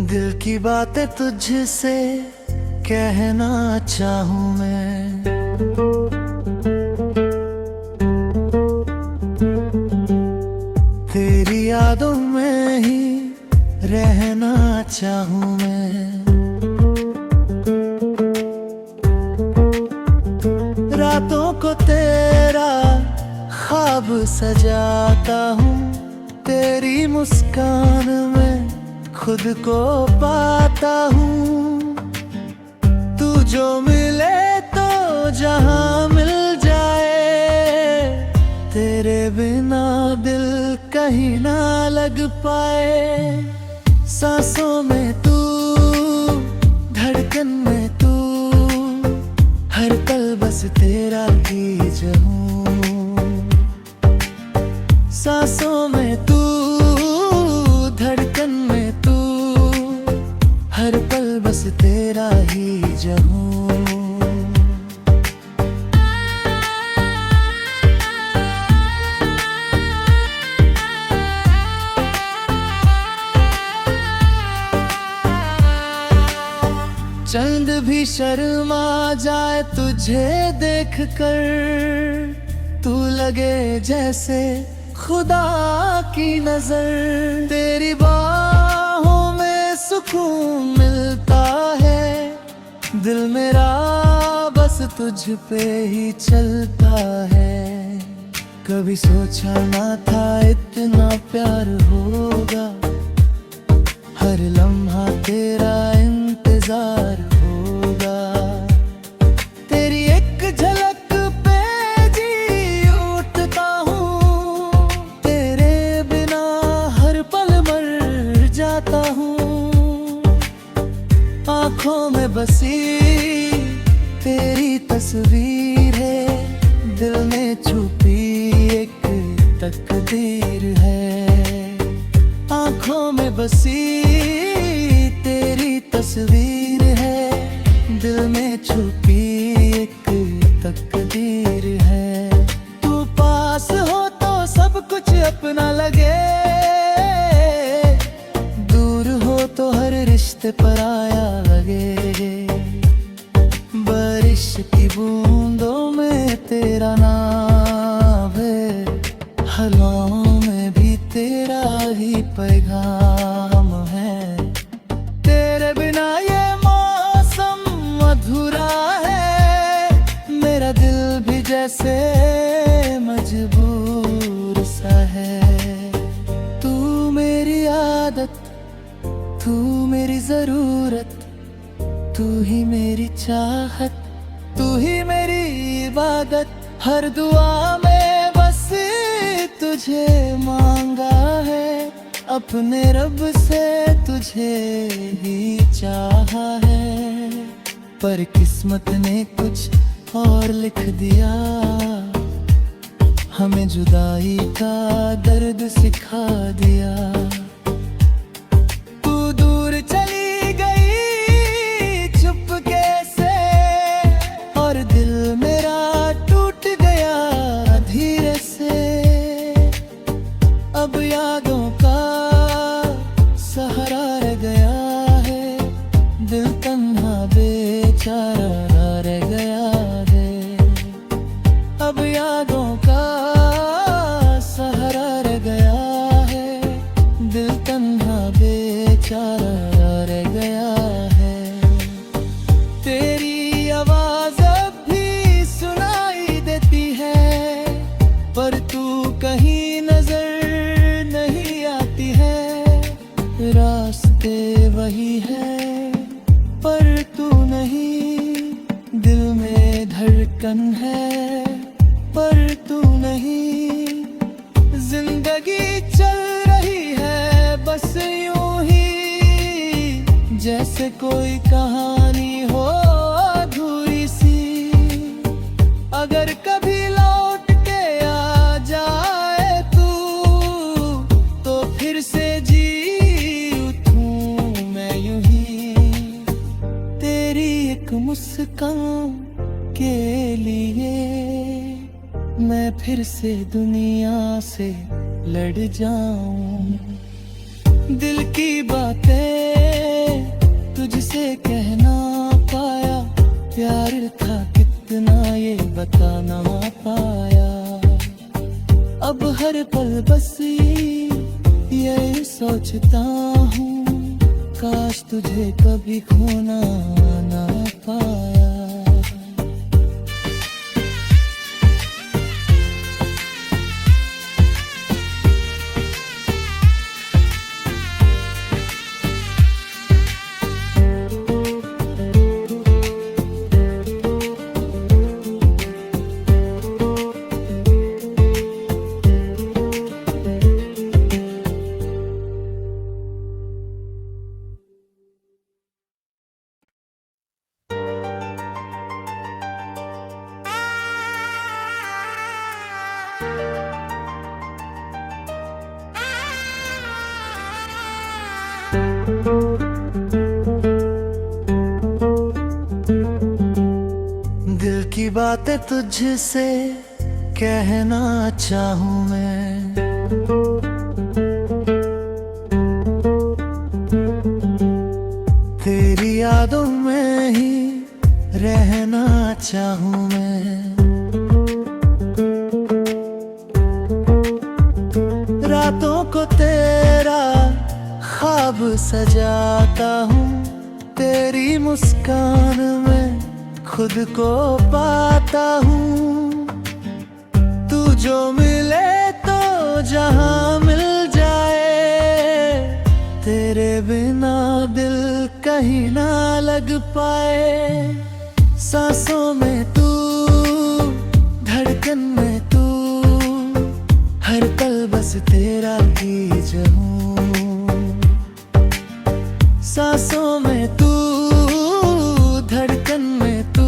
[SPEAKER 1] दिल की बातें तुझसे कहना चाहूँ मैं, तेरी यादों में ही रहना चाहूँ मैं। रातों को तेरा ख्वाब सजाता हूँ, तेरी मुस्कान में खुद को पाता हूँ। तू जो मिले तो जहाँ मिल जाए, तेरे बिना दिल कहीं ना लग पाए। सांसों में तू, धड़कन में तू, हर पल बस तेरा ही जाऊं। सांसों में तू, धड़कन में तू, हर पल बस तेरा ही जाऊं। चंद भी शर्मा जाए तुझे देख कर, तू लगे जैसे खुदा की नजर। तेरी बाहों में सुकून मिलता है, दिल मेरा बस तुझ पे ही चलता है। कभी सोचा ना था इतना प्यार होगा, हर लम्हा तेरा इंतजार होगा। तेरी एक झलक पे जी उठता हूँ, तेरे बिना हर पल मर जाता हूँ। आँखों में बसी तेरी तस्वीर है, दिल में छुपी एक तकदीर है। आंखों में बसी तेरी तस्वीर है, दिल में छुपी एक तकदीर है। तू पास हो तो सब कुछ अपना लगे, दूर हो तो हर रिश्ते पराया लगे। बारिश की बूंदों में तेरा नाम है, हवाओं में भी तेरा ही पैगाम है। तेरे बिना ये मौसम अधूरा है, मेरा दिल भी जैसे मजबूर सा है। तू मेरी आदत, तू मेरी जरूरत, तू ही मेरी चाहत, तू ही मेरी इबादत। हर दुआ में बस तुझे मांगा है, अपने रब से तुझे ही चाहा है। पर किस्मत ने कुछ और लिख दिया, हमें जुदाई का दर्द सिखा दिया। अब यादों का सहारा रह गया है, दिल तन्हा बेचारा रह गया है। अब यादों का सहारा रह गया है, दिल तन्हा बेचारा रह गया है। तेरी आवाज अब भी सुनाई देती है, पर तू कहीं नजर रास्ते वही है, पर तू नहीं। दिल में धड़कन है, पर तू नहीं। जिंदगी चल रही है बस यूं ही, जैसे कोई कहानी हो अधूरी सी। अगर कभी लौट के आ जाए तू, तो फिर से जी मुस्कान के लिए मैं फिर से दुनिया से लड़ जाऊं। दिल की बातें तुझसे कहना पाया, प्यार था कितना ये बता ना पाया। अब हर पल बस ये सोचता हूँ, काश तुझे कभी खोना ना पाया। दिल की बातें तुझसे कहना चाहूँ मैं, तेरी यादों में ही रहना चाहूँ मैं। रातों को तेरा ख्वाब सजाता हूँ, तेरी मुस्कान में खुद को पाता हूँ। तू जो मिले तो जहाँ मिल जाए, तेरे बिना दिल कहीं ना लग पाए। सांसों में तू, धड़कन में तू, हर पल बस तेरा ही जाऊं। सांसों में तू, धड़कन में तू,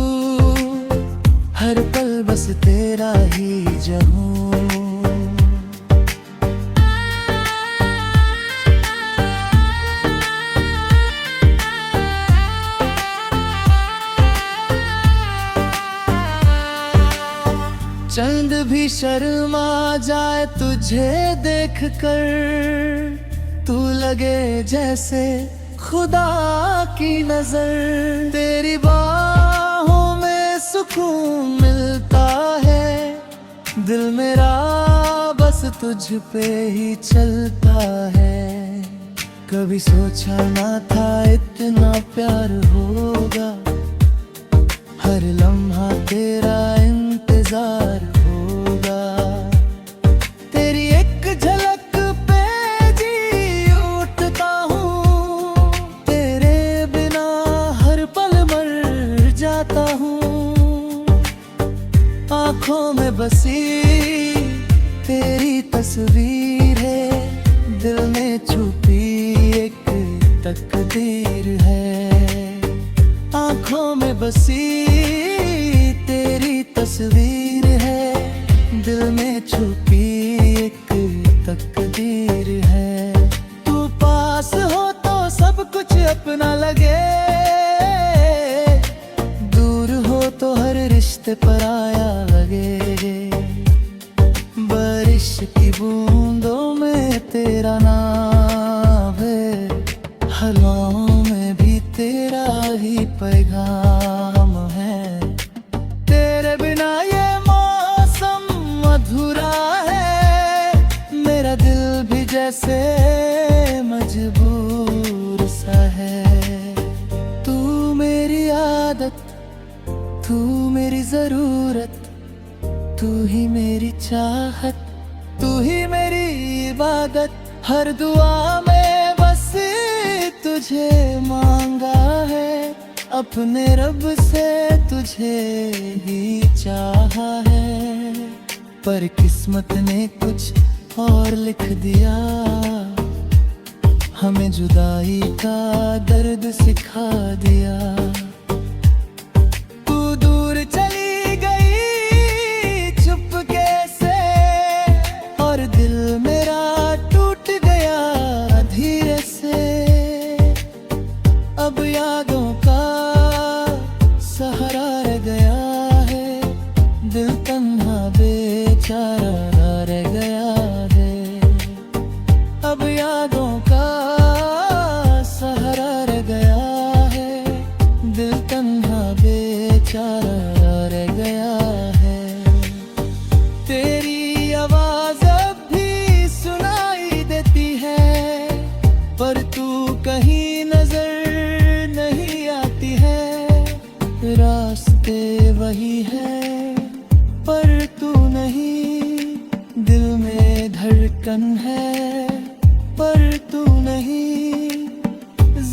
[SPEAKER 1] चंद भी शर्मा जाए तुझे देख कर, तू लगे जैसे खुदा की नजर। तेरी बाहों में सुकून मिलता है, दिल मेरा बस तुझ पे ही चलता है। कभी सोचा ना था इतना प्यार होगा, हर लम्हा तेरा इंतजार होगा। तेरी एक झलक पे जी उठता हूँ, तेरे बिना हर पल मर जाता हूँ। आँखों में बसी तेरी तस्वीर है, दिल में छुपी एक तकदीर है। आँखों में बसी तेरी तस्वीर है, दिल में छुपी एक तकदीर है। तू पास हो तो सब कुछ अपना लगे, दूर हो तो हर रिश्ते पराया लगे। बारिश की बूंदों में तेरा नाम है, हवाओं में भी तेरा ही पैगाम है। तेरे बिना ये मौसम अधूरा है, मेरा दिल भी जैसे मजबूर सा है। तू मेरी आदत, तू मेरी जरूरत, तू ही मेरी चाहत, तू ही मेरी इबादत। हर दुआ में बस तुझे मांगा है, अपने रब से तुझे ही चाहा है। पर किस्मत ने कुछ और लिख दिया, हमें जुदाई का दर्द सिखा दिया। तू दूर चली गई चुपके से, और दिल मेरा टूट गया धीरे से। अब यादों का सहारा रह गया है, दिल तन्हा बेचारा रह गया है। अब यादों का सहारा रह गया है, दिल तन्हा बेचारा रह गया है। तेरी आवाज अब भी सुनाई देती है, पर तू कहीं नजर नहीं आती है। रास्ते वही है पर तू नहीं, दिल में धड़कन है पर तू नहीं।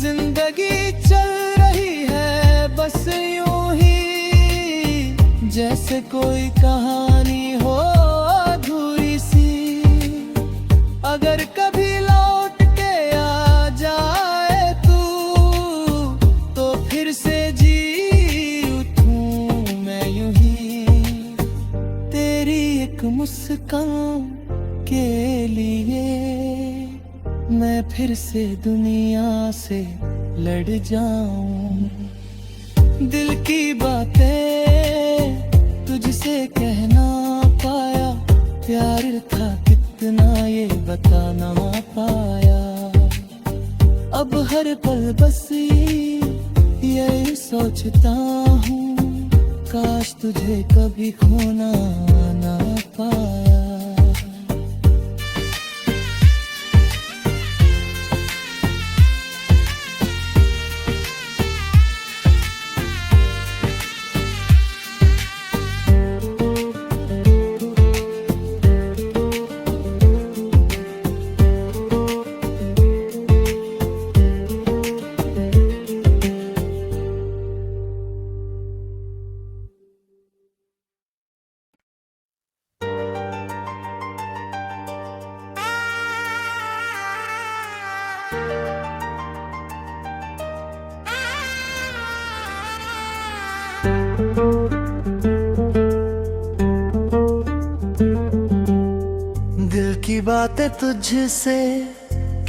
[SPEAKER 1] जिंदगी चल रही है बस यूं ही, जैसे कोई कहानी हो अधूरी सी। अगर कभी लौट के आ जाए तू, तो फिर से जी उठूं मैं यूं ही। तेरी एक मुस्कान के लिए मैं फिर से दुनिया से लड़ जाऊं। दिल की बातें तुझसे कह ना पाया, प्यार था कितना ये बता ना पाया। अब हर पल बस यही सोचता हूँ, काश तुझे कभी खोना ना पाया। दिल की बातें तुझसे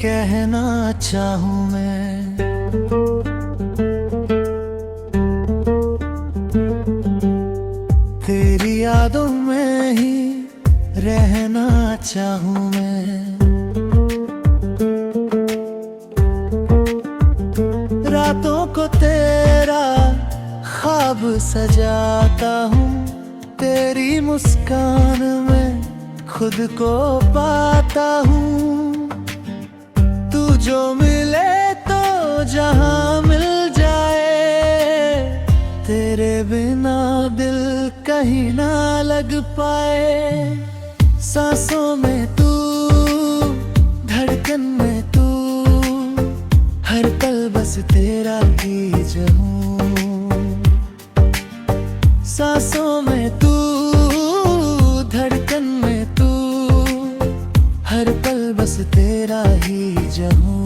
[SPEAKER 1] कहना चाहूँ मैं, तेरी यादों में ख्वाब सजाता हूँ तेरी मुस्कान में खुद को पाता हूँ। तू जो मिले तो जहाँ मिल जाए, तेरे बिना दिल कहीं ना लग पाए। सांसों में तू, धड़कन में तू, हर पल बस तेरा ही जहूं। सांसों में तू, धड़कन में तू, हर पल बस तेरा ही जहूं।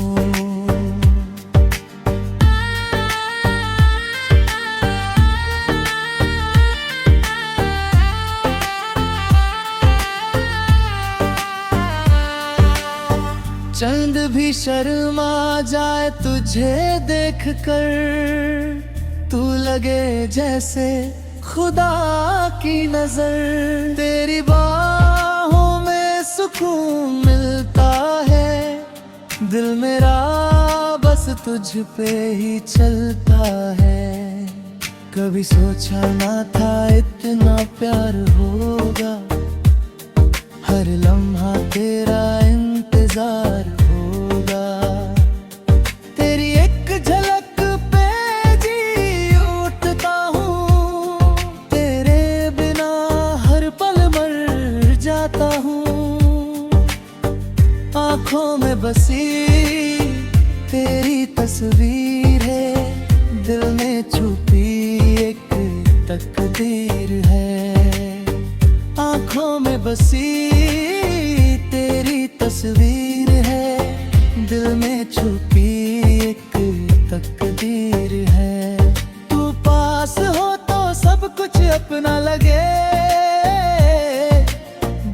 [SPEAKER 1] चंद भी शर्मा जाए तुझे देख कर, तू लगे जैसे खुदा की नजर। तेरी बाहों में सुकून मिलता है, दिल मेरा बस तुझ पे ही चलता है। कभी सोचा ना था इतना प्यार होगा, हर लम्हा तेरा इंतजार होगा। तेरी एक झलक पे जी उठता हूँ, तेरे बिना हर पल मर जाता हूँ। आँखों में बसी तेरी तस्वीर है, दिल में छुपी एक तकदीर है। आँखों में बसी तेरी तस्वीर है, दिल में छुपी एक तकदीर है। तू पास हो तो सब कुछ अपना लगे,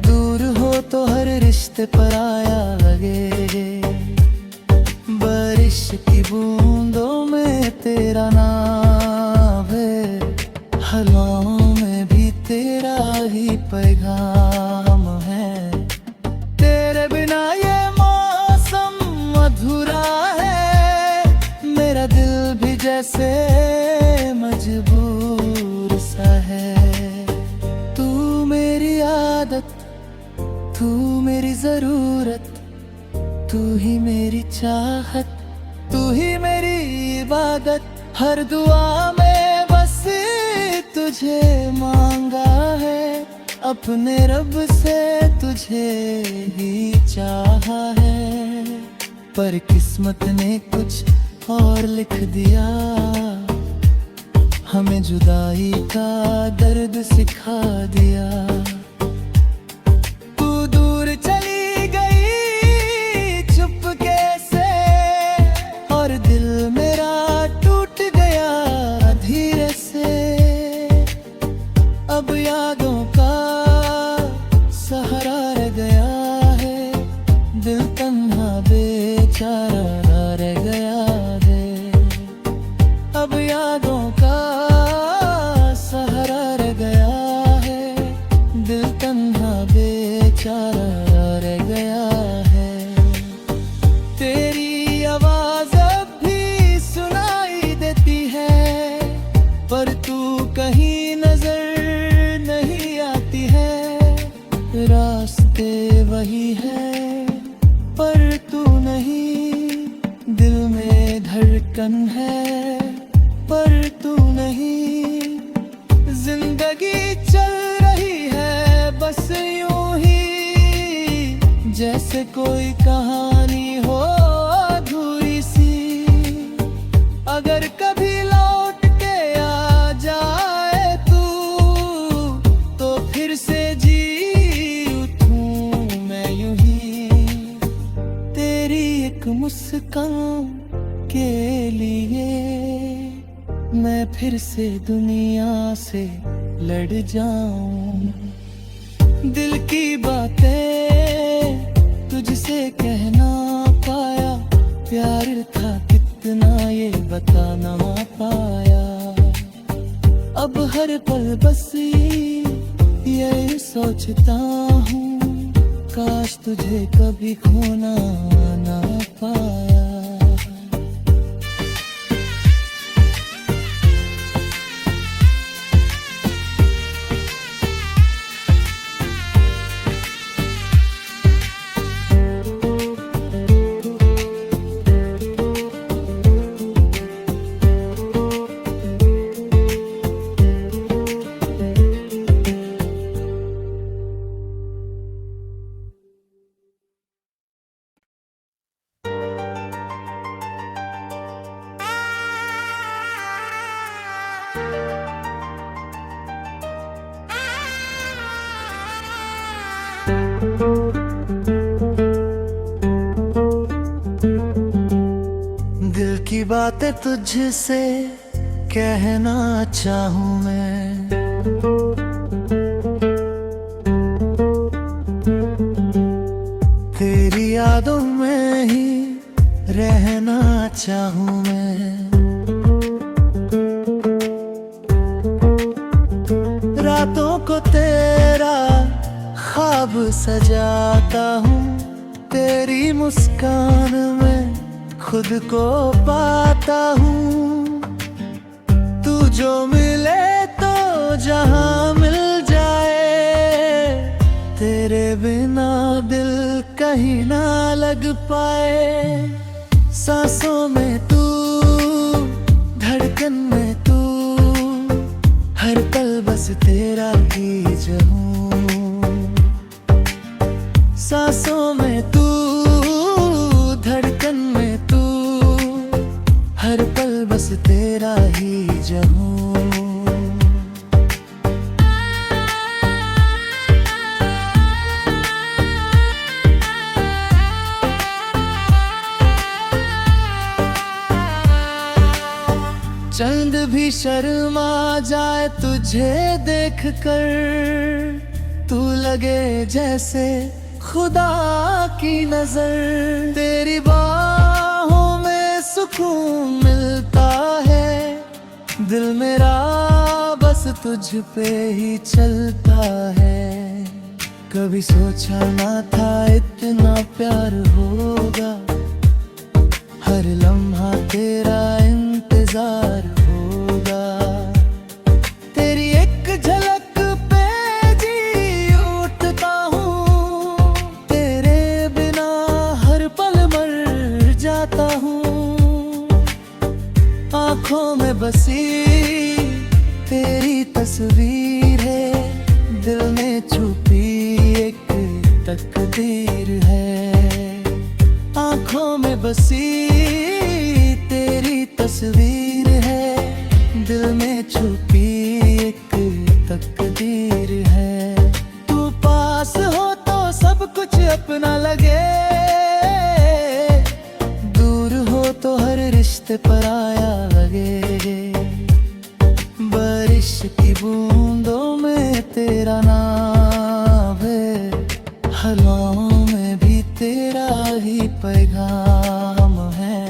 [SPEAKER 1] दूर हो तो हर रिश्ते पराया लगे। बारिश की बूंदों में तेरा नाम है, हवाओं में भी तेरा ही पैगाम है। तेरे बिना ये मौसम अधूरा है, मेरा दिल भी जैसे मजबूर सा है। तू मेरी आदत, तू मेरी जरूरत, तू ही मेरी चाहत, तू ही मेरी इबादत। हर दुआ में बस तुझे मांगा है, अपने रब से तुझे ही चाहा है। पर किस्मत ने कुछ और लिख दिया, हमें जुदाई का दर्द सिखा दिया। तू दूर चली गई चुपके से, और दिल मेरा टूट गया धीरे से। अब यादों का सहारा रह गया है, दिल तन्हा बेचारा रह गया है। अब यादों का सहारा रह गया है, दिल तन्हा बेचारा रह गया है। तेरी आवाज अब भी सुनाई देती है, पर तू कहीं नजर नहीं आती है। रास्ते वही है पर तू नहीं, दिल में धड़कन है पर तू नहीं। जिंदगी चल रही है बस यूं ही, जैसे कोई कहानी हो अधूरी सी। अगर कभी लौट के आ जाए तू, तो फिर से जी उठूं मैं यूं ही। तेरी एक मुस्कान के लिए मैं फिर से दुनिया से लड़ जाऊं। दिल की बातें तुझसे कहना पाया, प्यार था कितना ये बता ना पाया। अब हर पल बस ये सोचता हूँ, काश तुझे कभी खोना ना पाया। बातें तुझसे कहना चाहूँ मैं। तेरी यादों में ही रहना चाहूँ मैं। रातों को तेरा ख्वाब सजाता हूँ, तेरी मुस्कान में खुद को पाता हूँ। तू जो मिले तो जहाँ मिल जाए, तेरे बिना दिल कहीं ना लग पाए। सांसों में तू, धड़कन में तू, हर पल बस तेरा ही जहूं। सांसों में तू, धड़कन में तू, हर पल बस तेरा ही जहूं। चंद भी शर्मा जाए तुझे देख कर, तू लगे जैसे खुदा की नजर। तेरी बाहों में सुकून मिलता है, दिल मेरा बस तुझ पे ही चलता है। कभी सोचा ना था इतना प्यार होगा, हर लम्हा तेरा इंतजार होगा। तेरी एक झलक पे जी उठता हूँ, तेरे बिना हर पल मर जाता हूँ। आँखों में बसी तेरी तस्वीर है, दिल में छुपी एक तकदीर है। आँखों में बसी तेरी तस्वीर है, दिल में छुपी एक तकदीर है। तू पास हो तो सब कुछ अपना लगे, दूर हो तो हर रिश्ते पराया लगे। बारिश की बूंदों में तेरा नाम है, हवाओं में भी तेरा ही पैगाम है।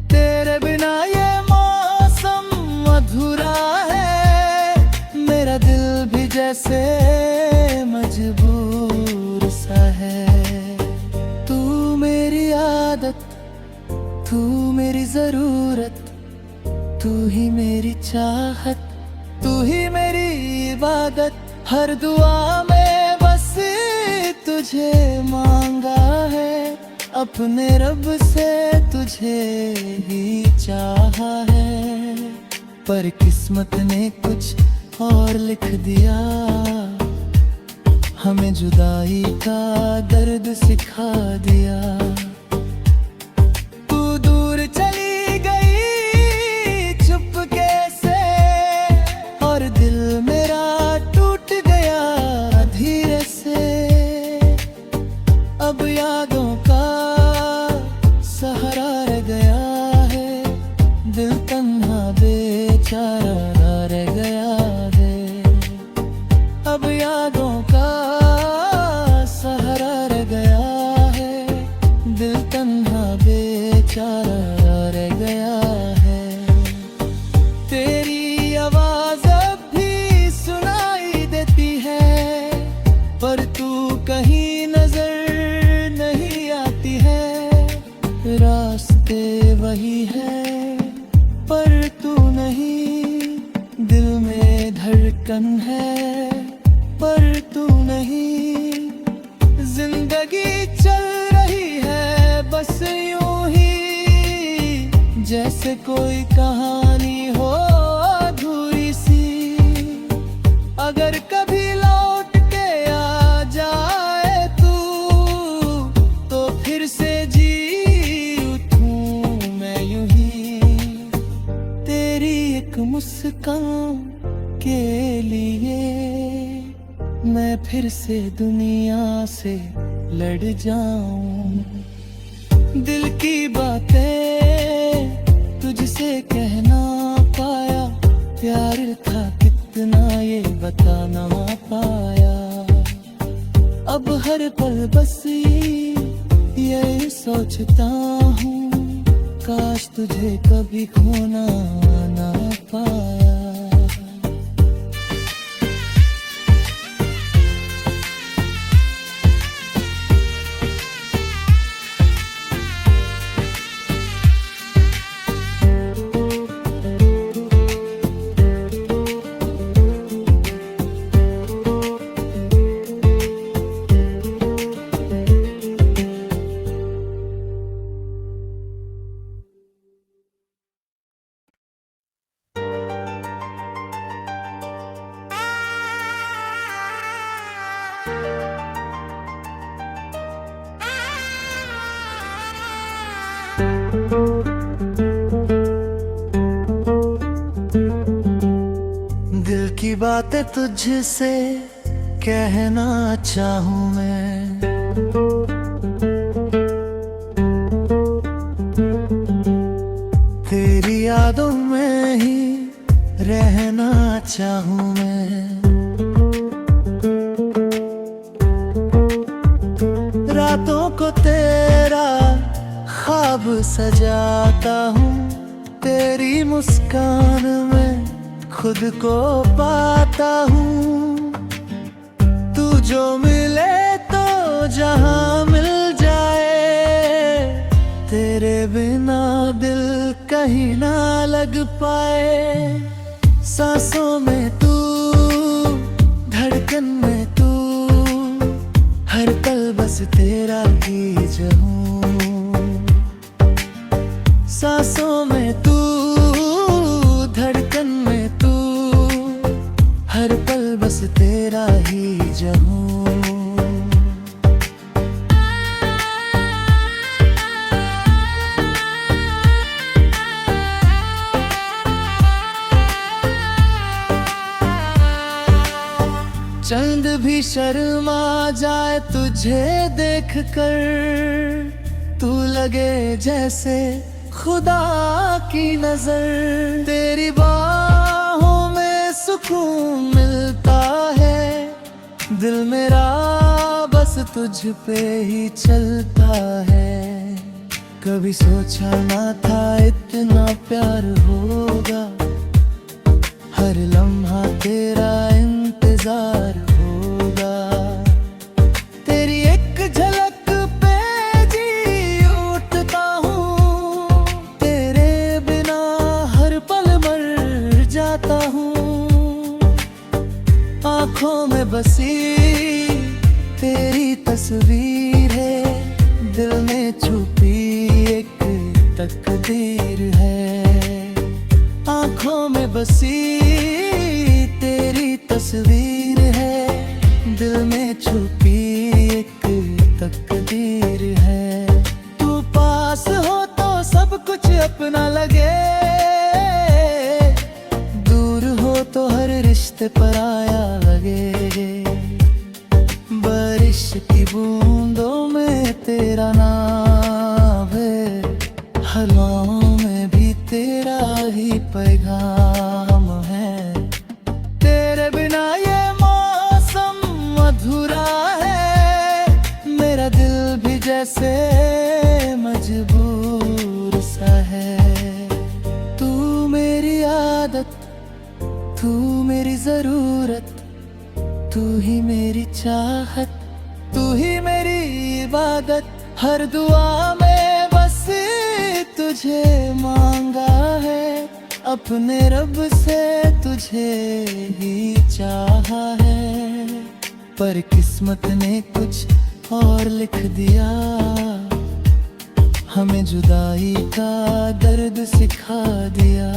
[SPEAKER 1] तेरे बिना ये मौसम अधूरा है, मेरा दिल भी जैसे मजबूर सा है। तू मेरी आदत, तू मेरी जरूरत, तू ही मेरी चाहत, तू ही मेरी इबादत। हर दुआ में बस तुझे मांगा है, अपने रब से तुझे ही चाहा है। पर किस्मत ने कुछ और लिख दिया, हमें जुदाई का दर्द सिखा दिया। तू दूर चली गई चुपके से, और दिल मेरा टूट गया धीरे से। अब यादों का सहारा रह गया है, दिल तन्हा बेचारा रह गया है। अब यादों का सहारा रह गया है, दिल तन्हा बेचारा रह गया है। तेरी आवाज अब भी सुनाई देती है, पर तू कहीं नजर नहीं आती है। रास्ते वही है पर तू नहीं, दिल में धड़कन है पर तू नहीं। जिंदगी चल रही है बस यूं ही, जैसे कोई कहानी हो अधूरी सी। अगर कभी लौट के आ जाए तू, तो फिर से जी उठूं मैं यूं ही। तेरी एक मुस्कान के लिए मैं फिर से दुनिया से लड़ जाऊं। दिल की बातें तुझसे कहना पाया, प्यार था कितना ये बता ना पाया। अब हर पल बस ये सोचता हूँ, काश तुझे कभी खोना ना पाया। दिल की बातें तुझसे कहना चाहूँ मैं, तेरी यादों में ही रहना चाहूँ मैं। रातों को तेरा ख्वाब सजाता हूँ, तेरी मुस्कान में खुद को पाता हूँ। तू जो मिले तो जहाँ मिल जाए, तेरे बिना दिल कहीं ना लग पाए। सांसों में तू, धड़कन में तू, हर पल बस तेरा ही चाहूं। सांसों में तू, धड़कन में तू, हर पल बस तेरा ही चाहूं। चंद भी शर्मा जाए तुझे देख कर, तू लगे जैसे खुदा की नजर। तेरी बाहों में सुकून मिलता है, दिल मेरा बस तुझ पे ही चलता है। कभी सोचा ना था इतना प्यार होगा, हर लम्हा तेरा इंतजार होगा। तेरी एक झलक पे जी उठता हूँ, तेरे बिना हर पल मर जाता हूँ। आँखों में बसी तेरी तस्वीर है, दिल में छुपी एक तकदीर है। आँखों में बसी तेरी तस्वीर है, दिल में छुपी एक तकदीर है। तू पास हो तो सब कुछ अपना लगे, दूर हो तो हर रिश्ते पराया लगे। बारिश की बूंदों में तेरा नाम है, हवाओं में भी तेरा ही पैगाम है। तेरे बिना ये मौसम अधूरा है, मेरा दिल भी जैसे मजबूर सा है। तू मेरी आदत, तू मेरी जरूरत, तू ही मेरी चाहत, तू ही मेरी इबादत। हर दुआ में बस तुझे मांगा है, अपने रब से तुझे ही चाहा है। पर किस्मत ने कुछ और लिख दिया, हमें जुदाई का दर्द सिखा दिया।